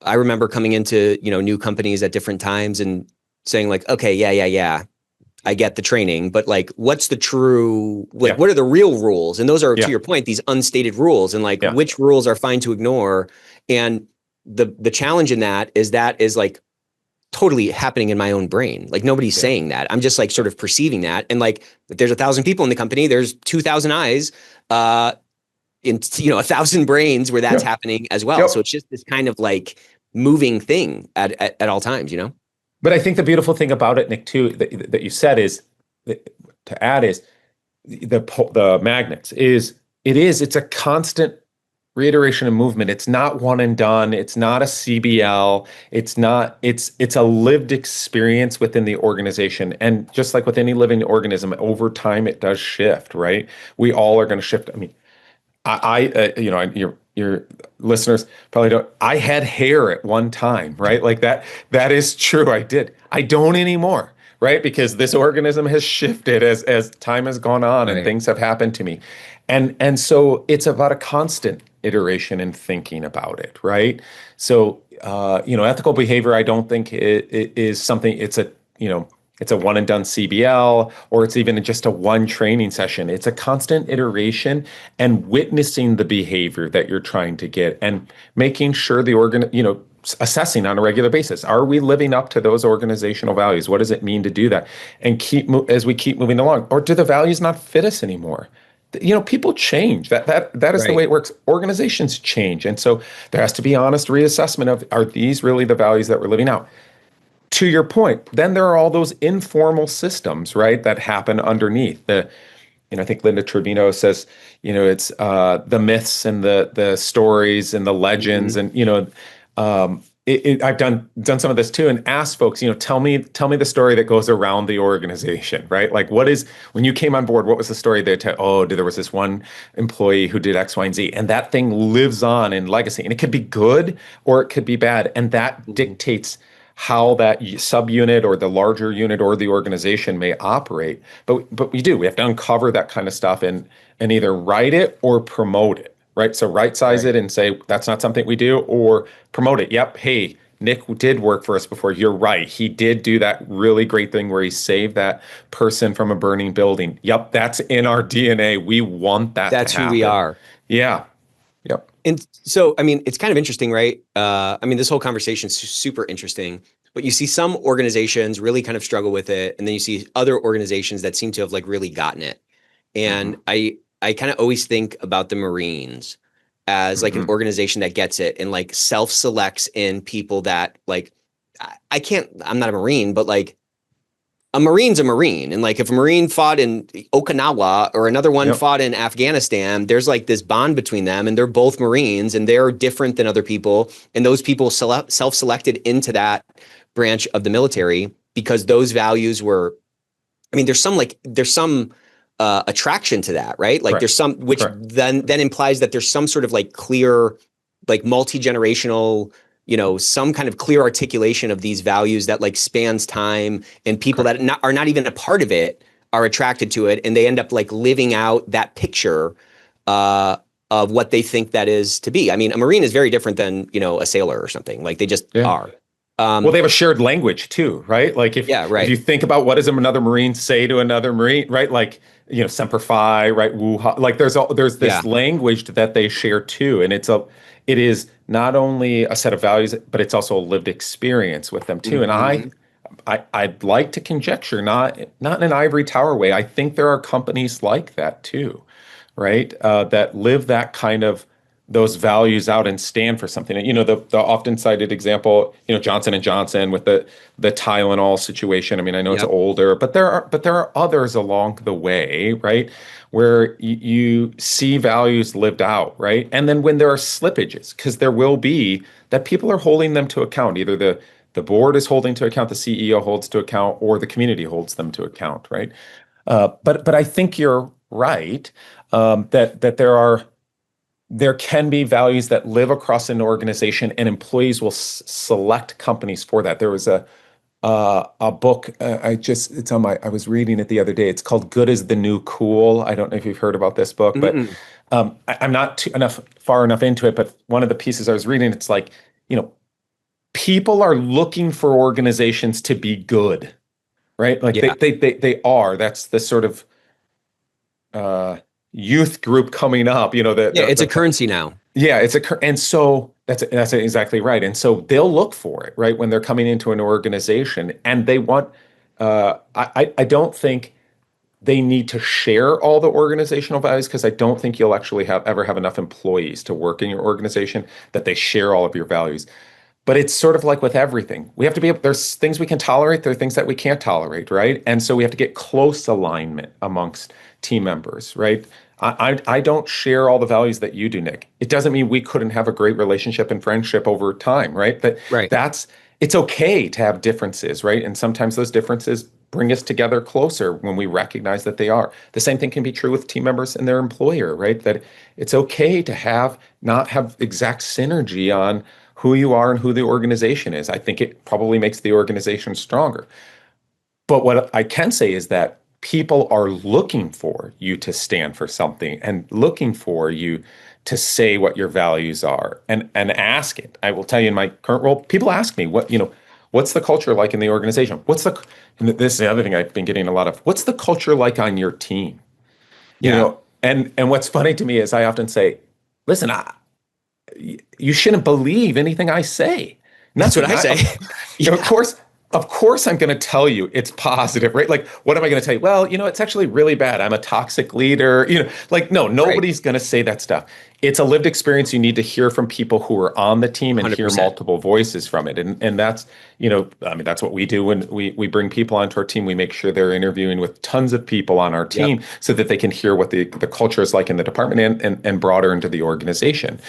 I remember coming into, new companies at different times and saying like, okay, yeah. I get the training, but like, what's the true, like, what are the real rules? And those are, to your point, these unstated rules, and like, which rules are fine to ignore. And the challenge in that is like totally happening in my own brain. Like nobody's saying that. I'm just like sort of perceiving that. And like, if there's 1,000 people in the company, there's 2,000 eyes, in 1,000 brains where that's happening as well. So it's just this kind of like moving thing at all times, But I think the beautiful thing about it, Nick, too, that you said is the magnets it's a constant reiteration and movement. It's not one and done. It's not a CBL. It's a lived experience within the organization. And just like with any living organism, over time it does shift, right? We all are going to shift. I mean, your listeners probably don't. I had hair at one time, right? Like that. That is true. I did. I don't anymore, right? Because this organism has shifted as time has gone on and things have happened to me, and so it's about a constant iteration and thinking about it, right? So ethical behavior, I don't think it is something. It's a one and done CBL, or it's even just a one training session. It's a constant iteration and witnessing the behavior that you're trying to get and making sure assessing on a regular basis. Are we living up to those organizational values? What does it mean to do that? And as we keep moving along, or do the values not fit us anymore? People change. That is the way it works. Organizations change. And so there has to be honest reassessment of, are these really the values that we're living out? To your point, then there are all those informal systems, right, that happen underneath. I think Linda Trevino says, it's the myths and the stories and the legends, and I've done some of this too, and asked folks, tell me the story that goes around the organization, right? Like, when you came on board, what was the story they tell? Oh, there was this one employee who did X, Y, and Z, and that thing lives on in legacy, and it could be good or it could be bad, and that dictates how that subunit or the larger unit or the organization may operate. But we have to uncover that kind of stuff and either write it or promote it, right? So right-size it and say, that's not something we do, or promote it. Yep, hey, Nick did work for us before. You're right. He did do that really great thing where he saved that person from a burning building. Yep, that's in our DNA. We want that to happen. That's who we are. Yeah. Yep. And so, I mean, it's kind of interesting, right? This whole conversation is super interesting, but you see some organizations really kind of struggle with it. And then you see other organizations that seem to have like really gotten it. And I kind of always think about the Marines as like an organization that gets it and like self-selects in people that like, I'm not a Marine, but like a Marine's a Marine. And like if a Marine fought in Okinawa or another one fought in Afghanistan, there's like this bond between them, and they're both Marines and they're different than other people. And those people self-selected into that branch of the military because those values were, there's some attraction to that, right? Like there's some, which then implies that there's some sort of like clear, like multi-generational, some kind of clear articulation of these values that like spans time, and people that are not even a part of it are attracted to it, and they end up like living out that picture of what they think that is to be. I mean, a Marine is very different than, a sailor or something. Like they just are. Well, they have a shared language too, right? Like if you think about what does another Marine say to another Marine, right? Like, Semper Fi, right? Woo-ha. Like there's this language that they share too. And it is not only a set of values, but it's also a lived experience with them too. And I'd like to conjecture, not in an ivory tower way. I think there are companies like that too, right? That live that kind of those values out and stand for something. The often cited example, Johnson & Johnson with the Tylenol situation. I know it's older, but there are others along the way, right? Where you see values lived out, right? And then when there are slippages, because there will be, that people are holding them to account. Either the board is holding to account, the CEO holds to account, or the community holds them to account, right? But I think you're right, that there can be values that live across an organization, and employees will select companies for that. There was a book I was reading it the other day. It's called "Good is the New Cool." I don't know if you've heard about this book, but I'm not far enough into it. But one of the pieces I was reading, it's like, people are looking for organizations to be good, right? Like they are. That's the sort of youth group coming up, it's a currency now. Yeah, and so that's exactly right. And so they'll look for it, right, when they're coming into an organization, and they want. I don't think they need to share all the organizational values, because I don't think you'll actually ever have enough employees to work in your organization that they share all of your values. But it's sort of like with everything. We have to there's things we can tolerate, there are things that we can't tolerate, right? And so we have to get close alignment amongst team members, right? I don't share all the values that you do, Nick. It doesn't mean we couldn't have a great relationship and friendship over time, right? Right. It's okay to have differences, right? And sometimes those differences bring us together closer when we recognize that they are. The same thing can be true with team members and their employer, right? That it's okay to not have exact synergy on who you are and who the organization is. I think it probably makes the organization stronger. But what I can say is that people are looking for you to stand for something and looking for you to say what your values are and ask it. I will tell you in my current role, people ask me what's the culture like in the organization? And this is the other thing I've been getting a lot of, what's the culture like on your team? Yeah. And what's funny to me is I often say, listen, you shouldn't believe anything I say. That's what I say. Yeah. Of course, I'm going to tell you it's positive, right? Like, what am I going to tell you? Well, it's actually really bad. I'm a toxic leader. No, nobody's going to say that stuff. It's a lived experience. You need to hear from people who are on the team and 100%. hear multiple voices from it. And that's, that's what we do when we bring people onto our team. We make sure they're interviewing with tons of people on our team so that they can hear what the culture is like in the department and broader into the organization.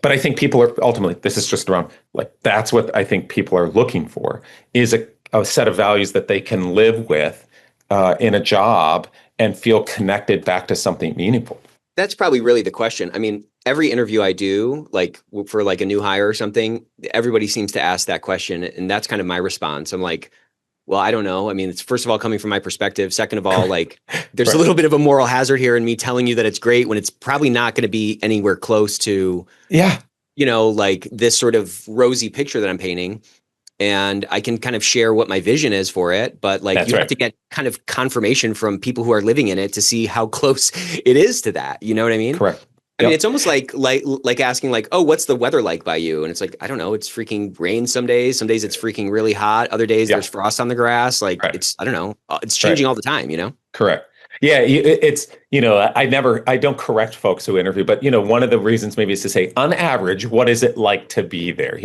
But I think people are ultimately, this is just around, like, that's what I think people are looking for is a set of values that they can live with in a job and feel connected back to something meaningful. That's probably really the question. I mean, every interview I do, like for like a new hire or something, everybody seems to ask that question. And that's kind of my response. I'm like, well, I don't know. I mean, it's first of all, coming from my perspective. Second of all, like there's Right. a little bit of a moral hazard here in me telling you that it's great when it's probably not going to be anywhere close to, like this sort of rosy picture that I'm painting. And I can kind of share what my vision is for it, but like That's you have right. to get kind of confirmation from people who are living in it to see how close it is to that. You know what I mean? Correct. I mean, Yep. it's almost like asking like, oh, what's the weather like by you? And it's like, I don't know. It's freaking rain some days. Some days it's freaking really hot. Other days Yeah. there's frost on the grass. Like Right. I don't know. It's changing Right. all the time, Correct. Yeah, I don't correct folks who interview, but one of the reasons maybe is to say, on average, what is it like to be there?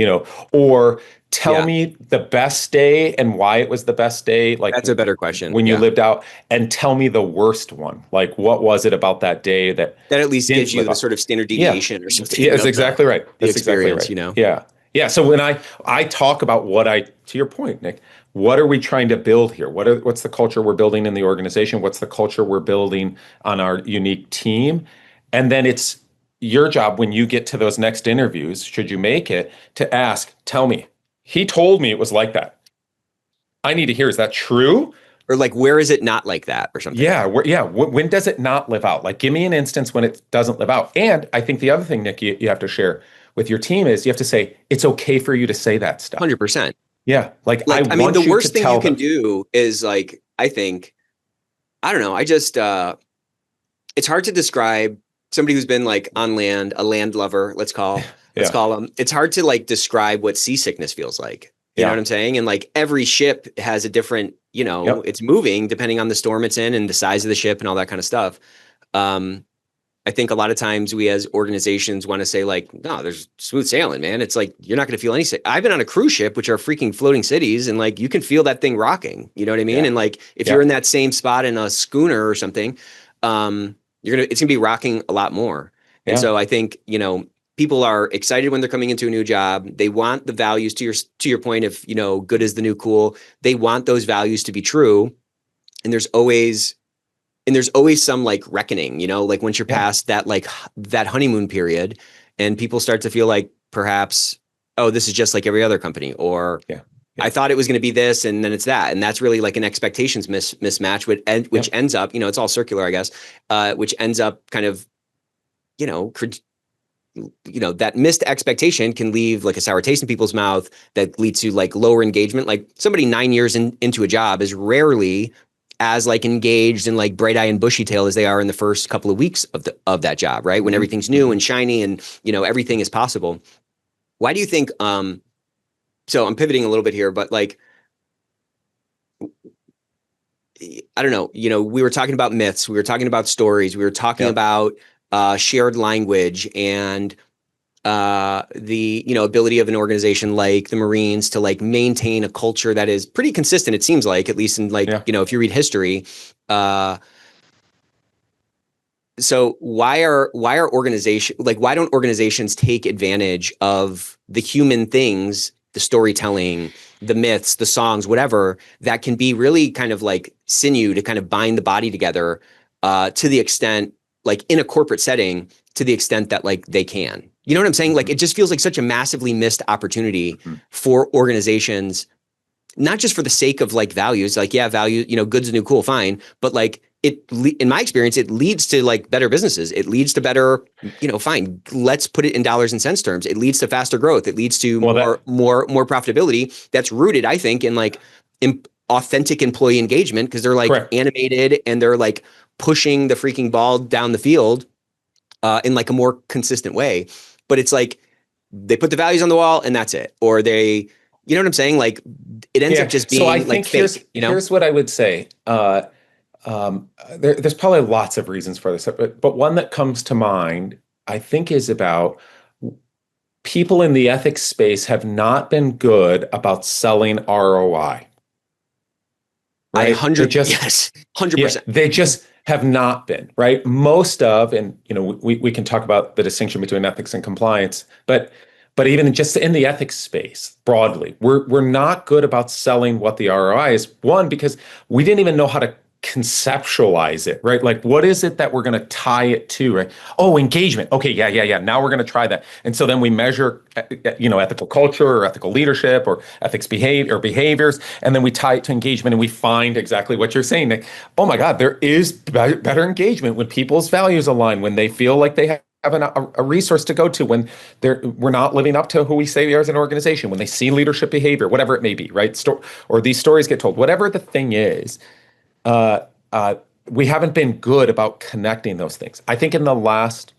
Or tell Yeah. me the best day and why it was the best day. Like That's a better question. when you Yeah. lived out, and tell me the worst one. Like, what was it about that day that At least didn't gives you live the up? sort of standard Yeah. deviation or something. Yeah, that's of exactly right. the That's exactly experience, right. Yeah. Yeah. So when I talk about to your point, Nick, what are we trying to build here? What's the culture we're building in the organization? What's the culture we're building on our unique team? And then it's your job when you get to those next interviews, should you make it, to ask, tell me, he told me it was like that. I need to hear, is that true? Or like, where is it not like that or something? Yeah. When does it not live out? Like, give me an instance when it doesn't live out. And I think the other thing, Nick, you have to share with your team is you have to say, it's okay for you to say that stuff. 100%. Yeah. Like I mean, want the you worst to thing tell you can them. do is like, I think, I don't know. I just, it's hard to describe somebody who's been like on land, a land lover, let's call them. It's hard to like describe what seasickness feels like. You know what I'm saying? And like every ship has a different, Yep. it's moving depending on the storm it's in and the size of the ship and all that kind of stuff. I think a lot of times we as organizations want to say like, no, there's smooth sailing, man. It's like, you're not going to feel any. I've been on a cruise ship, which are freaking floating cities. And like, you can feel that thing rocking, you know what I mean? Yeah. And like, if you're in that same spot in a schooner or something, it's gonna be rocking a lot more. And Yeah. so I think, people are excited when they're coming into a new job. They want the values to your point of, good is the new cool. They want those values to be true. And there's always some like reckoning, like once you're past that, like that honeymoon period and people start to feel like perhaps, oh, this is just like every other company, or I thought it was going to be this and then it's that. And that's really like an expectations mismatch, which ends up, it's all circular, I guess, which ends up kind of, that missed expectation can leave like a sour taste in people's mouth that leads to like lower engagement. Like somebody 9 years into a job is rarely as like engaged and like bright eye and bushy tail as they are in the first couple of weeks of that job, right? When everything's new and shiny and, everything is possible. Why do you think, so I'm pivoting a little bit here, but like, I don't know, we were talking about myths, we were talking about stories, we were talking about shared language and the ability of an organization like the Marines to like maintain a culture that is pretty consistent. It seems like, at least in like if you read history, So why don't organizations take advantage of the human things, the storytelling, the myths, the songs, whatever, that can be really kind of like sinew to kind of bind the body together, to the extent, like in a corporate setting, to the extent that like they can. You know what I'm saying? Like it just feels like such a massively missed opportunity for organizations, not just for the sake of like values, like, yeah, value, good's the new cool, fine. But like in my experience, it leads to like better businesses. It leads to better, fine. Let's put it in dollars and cents terms. It leads to faster growth. It leads to more profitability. That's rooted, I think, in like authentic employee engagement, because they're like Correct. animated and they're like pushing the freaking ball down the field in like a more consistent way. But it's like they put the values on the wall and that's it. Or they, you know what I'm saying? Like it ends up just being so I like think fake, here's what I would say. There's probably lots of reasons for this, but one that comes to mind, I think, is about people in the ethics space have not been good about selling ROI. Right? Yes, 100%. Yeah, they just have not been, right? Most of, and we can talk about the distinction between ethics and compliance, but even just in the ethics space broadly, we're not good about selling what the ROI is. One, because we didn't even know how to conceptualize it, right? Like, what is it that we're going to tie it to, right? Oh, engagement. Okay, yeah. Now we're going to try that. And so then we measure, ethical culture or ethical leadership or ethics behaviors, and then we tie it to engagement, and we find exactly what you're saying. Like, oh my God, there is better engagement when people's values align, when they feel like they have a resource to go to, when we're not living up to who we say we are as an organization, when they see leadership behavior, whatever it may be, right? Or these stories get told, whatever the thing is. We haven't been good about connecting those things. I think in the last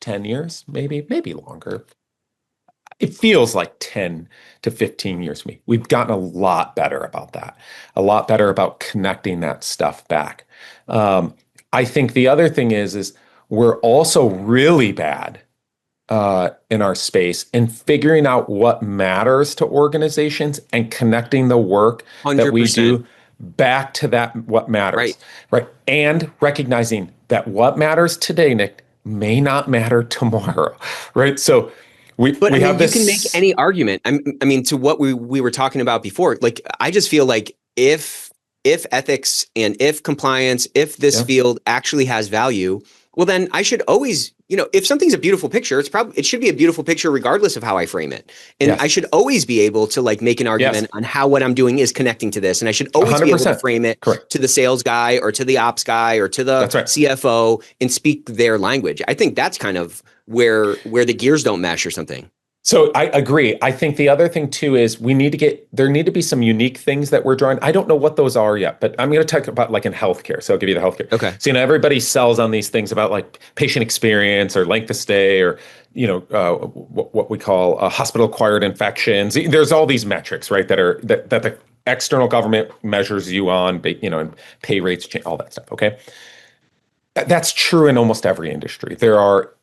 10 years, maybe longer, it feels like 10 to 15 years to me. We've gotten a lot better about that, a lot better about connecting that stuff back. I think the other thing is we're also really bad in our space in figuring out what matters to organizations and connecting the work 100%. That we do back to that, what matters, right? And recognizing that what matters today, Nick, may not matter tomorrow, right? So you can make any argument. I mean, to what we were talking about before. Like, I just feel like if ethics and if compliance, if this field actually has value, well, then I should always, if something's a beautiful picture, it should be a beautiful picture regardless of how I frame it. And I should always be able to like make an argument on how what I'm doing is connecting to this. And I should always 100%. Be able to frame it to the sales guy or to the ops guy or to the CFO and speak their language. I think that's kind of where the gears don't mesh or something. So I agree. I think the other thing too is there need to be some unique things that we're drawing. I don't know what those are yet, but I'm going to talk about like in healthcare. So I'll give you the healthcare. Okay. So, everybody sells on these things about like patient experience or length of stay or, what we call hospital acquired infections. There's all these metrics, right? That the external government measures you on, and pay rates change, all that stuff. Okay. That's true in almost every industry. There are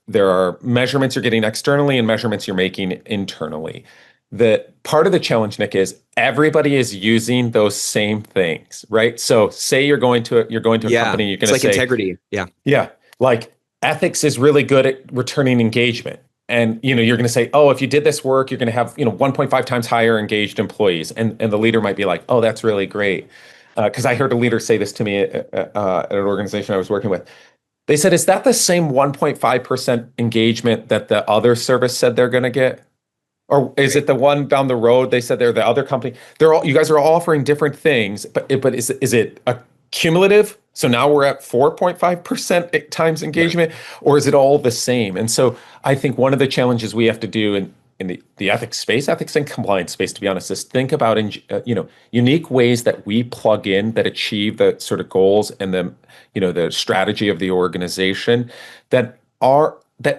measurements you're getting externally and measurements you're making internally. The part of the challenge, Nick, is everybody is using those same things, right? So say you're going to a company, you're going to say, like integrity. Yeah. Like ethics is really good at returning engagement. And, you're going to say, oh, if you did this work, you're going to have, 1.5 times higher engaged employees. And the leader might be like, oh, that's really great. Because I heard a leader say this to me at an organization I was working with. They said, is that the same 1.5% engagement that the other service said they're going to get? Or is it the one down the road? They said they're the other company. You guys are all offering different things, but is it a cumulative? So now we're at 4.5% times engagement, or is it all the same? And so I think one of the challenges we have to do in the ethics space, ethics and compliance space, to be honest, is think about unique ways that we plug in that achieve the sort of goals and the strategy of the organization that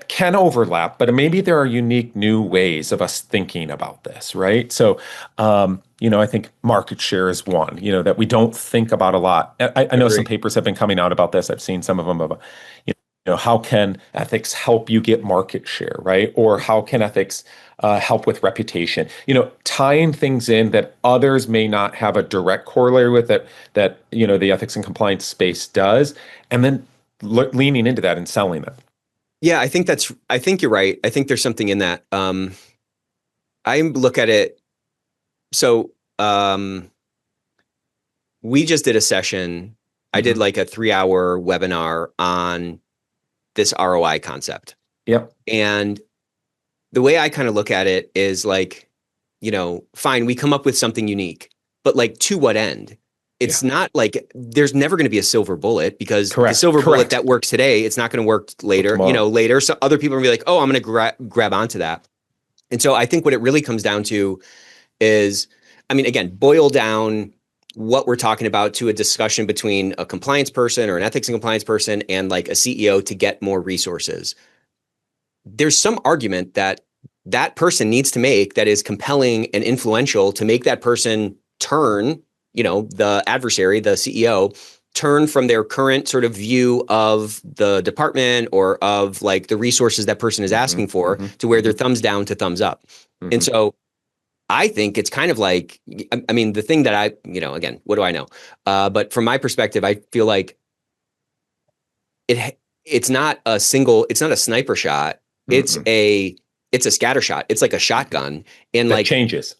can overlap, but maybe there are unique new ways of us thinking about this, right? So, I think market share is one, that we don't think about a lot. I know some papers have been coming out about this. I've seen some of them about, how can ethics help you get market share, right? Or how can ethics help with reputation? Tying things in that others may not have a direct corollary with that the ethics and compliance space does, and then leaning into that and selling it. Yeah, I think you're right. I think there's something in that. I look at it. So, we just did a session. I did like a 3-hour webinar on this ROI concept. Yep. And the way I kind of look at it is like, fine, we come up with something unique, but like to what end? It's not like there's never going to be a silver bullet, because the silver bullet that works today, it's not going to work later, later. So other people are gonna be like, oh, I'm going to grab onto that. And so I think what it really comes down to is, I mean, again, boil down what we're talking about to a discussion between a compliance person or an ethics and compliance person and like a CEO to get more resources. There's some argument that that person needs to make that is compelling and influential to make that person turn, the adversary, the CEO, turn from their current sort of view of the department or of like the resources that person is asking for to where they're thumbs down to thumbs up. And so I think it's kind of like, I mean, the thing that again, what do I know? But from my perspective, I feel like it's not a sniper shot. It's a scatter shot. It's like a shotgun. And that changes.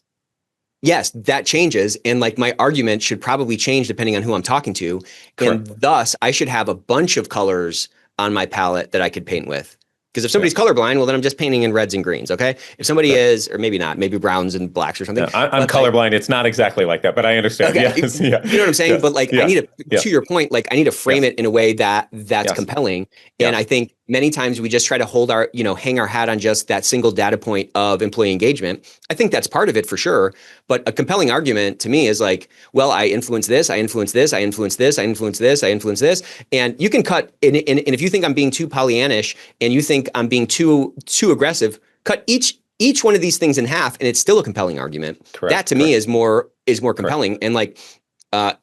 Yes, that changes. And like my argument should probably change depending on who I'm talking to. Correct. And thus I should have a bunch of colors on my palette that I could paint with. Because if somebody's colorblind, well, then I'm just painting in reds and greens, okay? If somebody is, or maybe not, maybe browns and blacks or something. No, I'm colorblind. It's not exactly like that, but I understand. Okay. Yes. You know what I'm saying? But like, I need to your point, like I need to frame it in a way that's compelling. And I think many times we just try to hold hang our hat on just that single data point of employee engagement. I think that's part of it for sure. But a compelling argument to me is like, well, I influence this, I influence this, I influence this, I influence this, I influence this. And you can cut, and if you think I'm being too Pollyannish and you think I'm being too aggressive, cut each one of these things in half and it's still a compelling argument. Correct. That to me is more compelling. And like,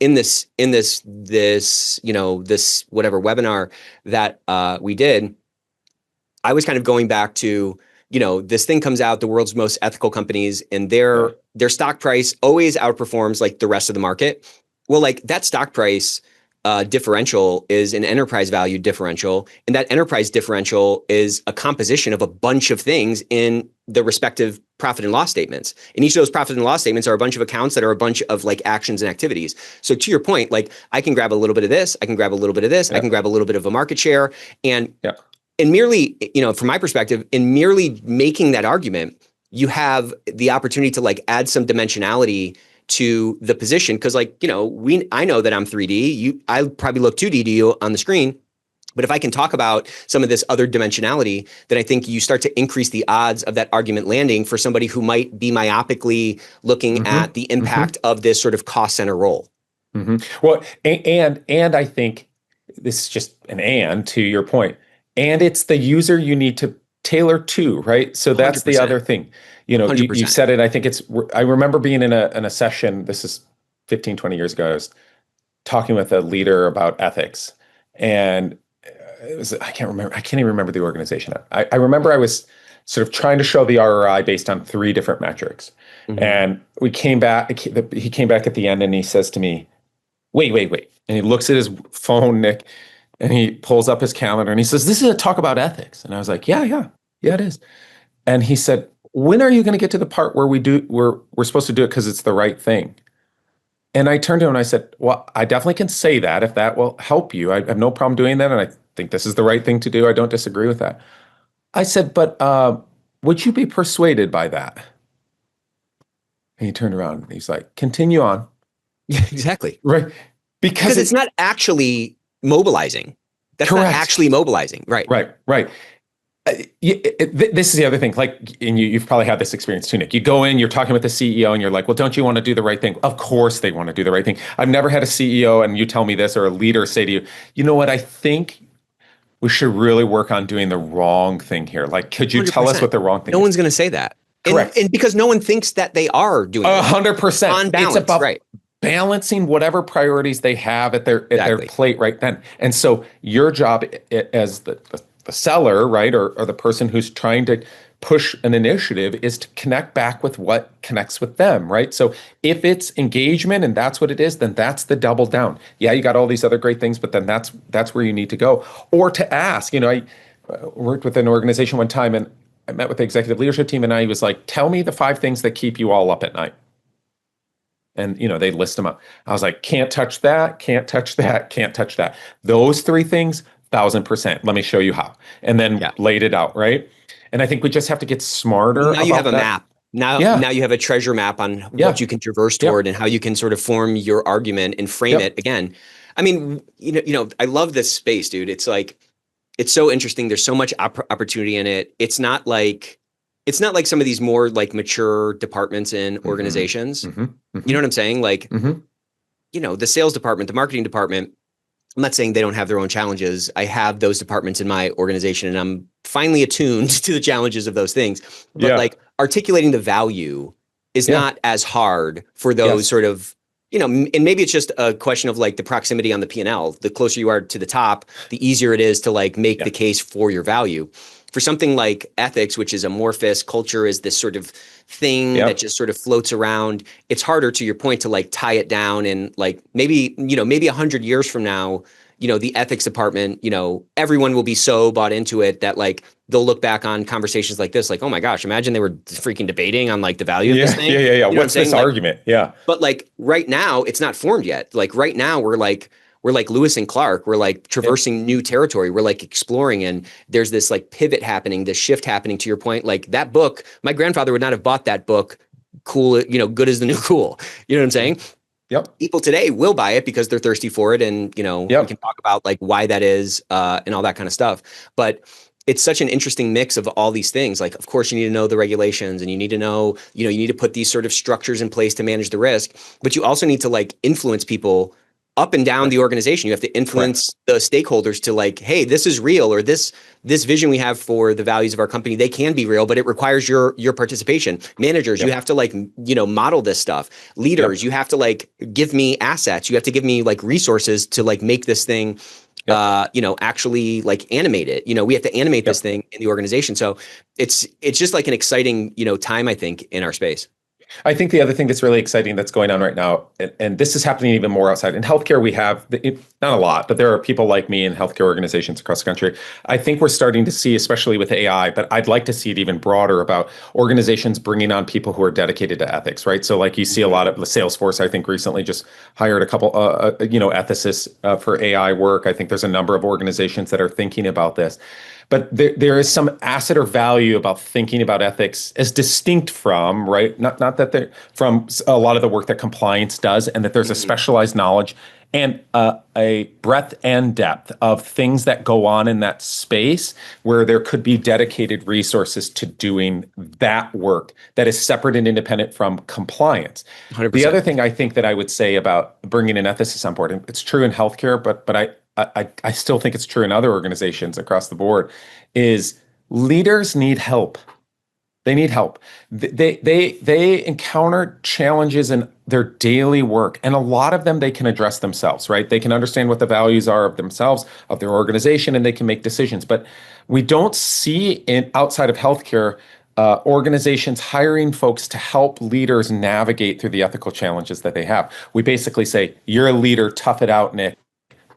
in this whatever webinar that we did, I was kind of going back to, this thing comes out, the world's most ethical companies, and their stock price always outperforms like the rest of the market. Well, like that stock price differential is an enterprise value differential, and that enterprise differential is a composition of a bunch of things in the respective profit and loss statements. And each of those profit and loss statements are a bunch of accounts that are a bunch of like actions and activities. So to your point, like I can grab a little bit of this, I can grab a little bit of this, I can grab a little bit of a market share, and merely, from my perspective, in merely making that argument, you have the opportunity to like add some dimensionality to the position. Cause like, I know that I'm 3D, I probably look 2D to you on the screen, but if I can talk about some of this other dimensionality, then I think you start to increase the odds of that argument landing for somebody who might be myopically looking at the impact of this sort of cost center role. Well, and I think this is just an and to your point, and it's the user you need to tailor to, right? So that's 100%. The other thing. You said it, I think I remember being in a session, this is 15, 20 years ago, I was talking with a leader about ethics, and I can't even remember the organization. I remember I was sort of trying to show the ROI based on 3 different metrics. And he came back at the end and he says to me, wait. And he looks at his phone, Nick, and he pulls up his calendar and he says, this is a talk about ethics. And I was like, yeah, it is. And he said, when are you going to get to the part where we're supposed to do it because it's the right thing? And I turned to him and I said, well, I definitely can say that if that will help you. I have no problem doing that. And I think this is the right thing to do. I don't disagree with that. I said, but would you be persuaded by that? And he turned around and he's like, continue on. Yeah, exactly. Right. Because it's not actually mobilizing. That's correct. Not actually mobilizing. Right. This is the other thing, like, and you've probably had this experience too, Nick. You go in, you're talking with the CEO and you're like, well, don't you want to do the right thing? Of course they want to do the right thing. I've never had a CEO and you tell me this, or a leader say to you, you know what, I think we should really work on doing the wrong thing here. Like, could you 100%. Tell us what the wrong thing is? No one's going to say that. Correct. And because no one thinks that they are doing 100%. On balance, it's about right. Balancing whatever priorities they have at their plate right then. And so your job as the seller, right, or the person who's trying to push an initiative is to connect back with what connects with them, right? So if it's engagement and that's what it is, then that's the double down. Yeah, you got all these other great things, but then that's where you need to go. Or to ask, I worked with an organization one time and I met with the executive leadership team and I was like, tell me the 5 things that keep you all up at night. And, they list them up. I was like, can't touch that, can't touch that, can't touch that. Those 3 things, 1,000%. Let me show you how. And then laid it out, right? And I think we just have to get smarter. Now you have a map. Now you have a treasure map on what you can traverse toward and how you can sort of form your argument and frame it again. I mean, I love this space, dude. It's like, it's so interesting. There's so much opportunity in it. It's not like some of these more like mature departments in organizations. You know what I'm saying? Like, the sales department, the marketing department, I'm not saying they don't have their own challenges. I have those departments in my organization and I'm finally attuned to the challenges of those things. But like articulating the value is not as hard for those sort of, and maybe it's just a question of like the proximity on the P&L. The closer you are to the top, the easier it is to like make the case for your value. For something like ethics, which is amorphous, culture is this sort of thing that just sort of floats around. It's harder, to your point, to like tie it down and like maybe 100 years from now, the ethics department, everyone will be so bought into it that like they'll look back on conversations like this, like, oh my gosh, imagine they were freaking debating on like the value of this thing. Yeah. What's this argument? Yeah. But like right now, it's not formed yet. Like right now, we're like Lewis and Clark. We're like traversing new territory. We're like exploring, and there's this like pivot happening, this shift happening. To your point, like that book, my grandfather would not have bought that book. Cool, good as the new cool. You know what I'm saying? Yep. People today will buy it because they're thirsty for it, and we can talk about like why that is and all that kind of stuff. But it's such an interesting mix of all these things. Like, of course, you need to know the regulations, and you need to know, you need to put these sort of structures in place to manage the risk. But you also need to like influence people up and down the organization. You have to influence the stakeholders to like, hey, this is real, or this vision we have for the values of our company, they can be real, but it requires your participation. Managers, you have to like, model this stuff. Leaders, you have to like give me assets. You have to give me like resources to like make this thing, actually like animate it. We have to animate this thing in the organization. So it's just like an exciting, time, I think, in our space. I think the other thing that's really exciting that's going on right now, and this is happening even more outside in healthcare, we have not a lot, but there are people like me in healthcare organizations across the country. I think we're starting to see, especially with AI, but I'd like to see it even broader, about organizations bringing on people who are dedicated to ethics, right? So like you see a lot of the Salesforce, I think recently just hired a couple, ethicists for AI work. I think there's a number of organizations that are thinking about this. But there is some asset or value about thinking about ethics as distinct from, right? Not that they're from a lot of the work that compliance does, and that there's a specialized knowledge and a breadth and depth of things that go on in that space where there could be dedicated resources to doing that work that is separate and independent from compliance. 100%. The other thing I think that I would say about bringing an ethicist on board, and it's true in healthcare, but I still think it's true in other organizations across the board, is leaders need help. They need help. They encounter challenges in their daily work, and a lot of them they can address themselves, right? They can understand what the values are of themselves, of their organization, and they can make decisions. But we don't see outside of healthcare organizations hiring folks to help leaders navigate through the ethical challenges that they have. We basically say, you're a leader, tough it out, Nick.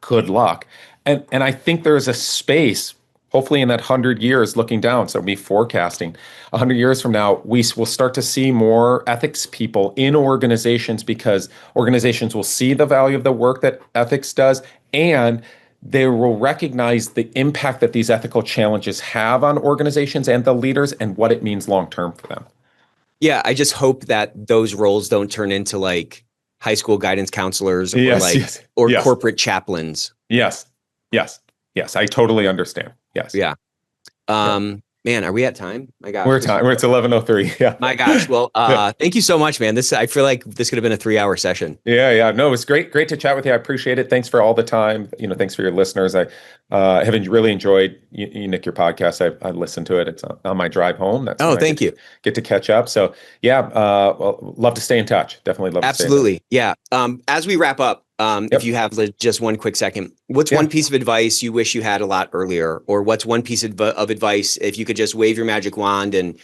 Good luck. And I think there is a space, hopefully in that 100 years looking down, so me forecasting 100 years from now, we will start to see more ethics people in organizations, because organizations will see the value of the work that ethics does, and they will recognize the impact that these ethical challenges have on organizations and the leaders and what it means long-term for them. Yeah, I just hope that those roles don't turn into like high school guidance counselors or corporate chaplains. Yes. I totally understand. Yes. Yeah. Man, are we at time? My gosh. We're at time. It's 11:03. Yeah. My gosh. Well, thank you so much, man. I feel like this could have been a 3-hour session. Yeah. No, it was great to chat with you. I appreciate it. Thanks for all the time. Thanks for your listeners. I have really enjoyed Nick, your podcast. I listened to it. It's on my drive home. That's thank you. Get to catch up. So yeah, well, love to stay in touch. Definitely love to stay in touch. Yeah. As we wrap up, If you have just one quick second, what's one piece of advice you wish you had a lot earlier, or what's one piece of advice if you could just wave your magic wand and,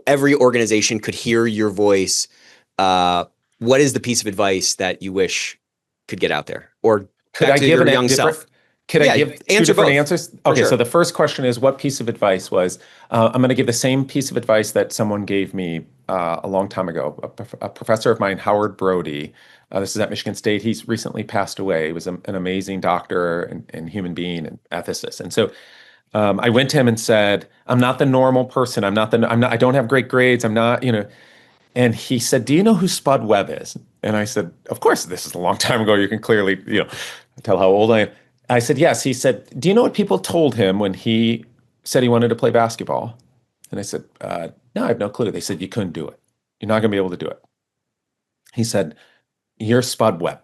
every organization could hear your voice? What is the piece of advice that you wish could get out there? Or could I give young self? Could I give two different answers? Okay, sure. So the first question is, what piece of advice was, I'm going to give the same piece of advice that someone gave me a long time ago. A professor of mine, Howard Brody, this is at Michigan State. He's recently passed away. He was an amazing doctor and human being and ethicist. And so I went to him and said, I'm not the normal person. I don't have great grades. I'm not, And he said, do you know who Spud Webb is? And I said, of course, this is a long time ago. You can clearly, tell how old I am. I said, yes. He said, do you know what people told him when he said he wanted to play basketball? And I said, no, I have no clue. They said, you couldn't do it. You're not going to be able to do it. He said, you're Spud Webb.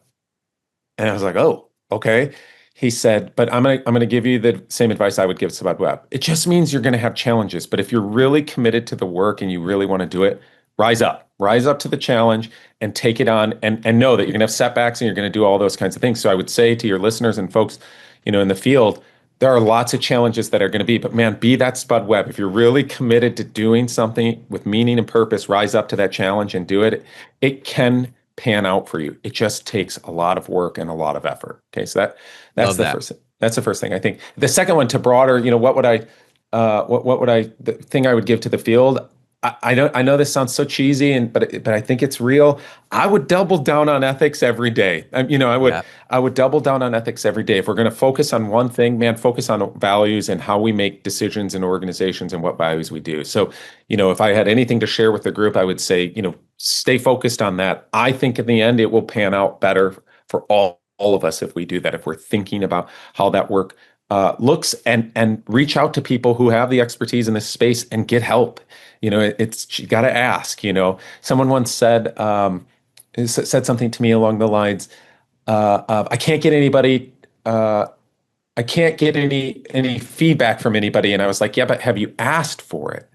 And I was like, oh, okay. He said, but I'm going to give you the same advice I would give Spud Webb. It just means you're going to have challenges. But if you're really committed to the work and you really want to do it, rise up to the challenge and take it on and know that you're going to have setbacks and you're going to do all those kinds of things. So I would say to your listeners and folks, in the field, there are lots of challenges that are going to be, but man, be that Spud Webb. If you're really committed to doing something with meaning and purpose, rise up to that challenge and do it. It can pan out for you. It just takes a lot of work and a lot of effort. Okay. So that's the first thing. I think the second one, to broader, the thing I would give to the field, I know this sounds so cheesy, but I think it's real. I would double down on ethics every day. I would double down on ethics every day. If we're going to focus on one thing, man, focus on values and how we make decisions in organizations and what values we do. So, if I had anything to share with the group, I would say, stay focused on that. I think in the end, it will pan out better for all of us if we do that. If we're thinking about how that work looks and reach out to people who have the expertise in this space and get help. You got to ask. Someone once said something to me along the lines of, I can't get anybody. I can't get any feedback from anybody. And I was like, yeah, but have you asked for it?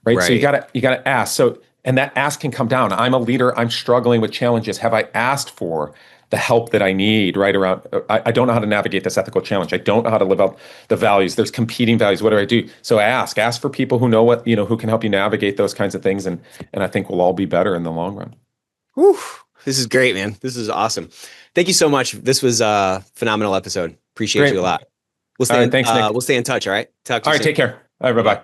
Right. So you gotta ask. So, and that ask can come down. I'm a leader. I'm struggling with challenges. Have I asked for the help that I need right around? I don't know how to navigate this ethical challenge. I don't know how to live out the values. There's competing values. What do I do? So ask for people who know who can help you navigate those kinds of things. And I think we'll all be better in the long run. Whew. This is great, man. This is awesome. Thank you so much. This was a phenomenal episode. Appreciate you a lot. Thanks, Nick. We'll stay in touch. All right. Talk to you soon. Take care. All right. Bye-bye.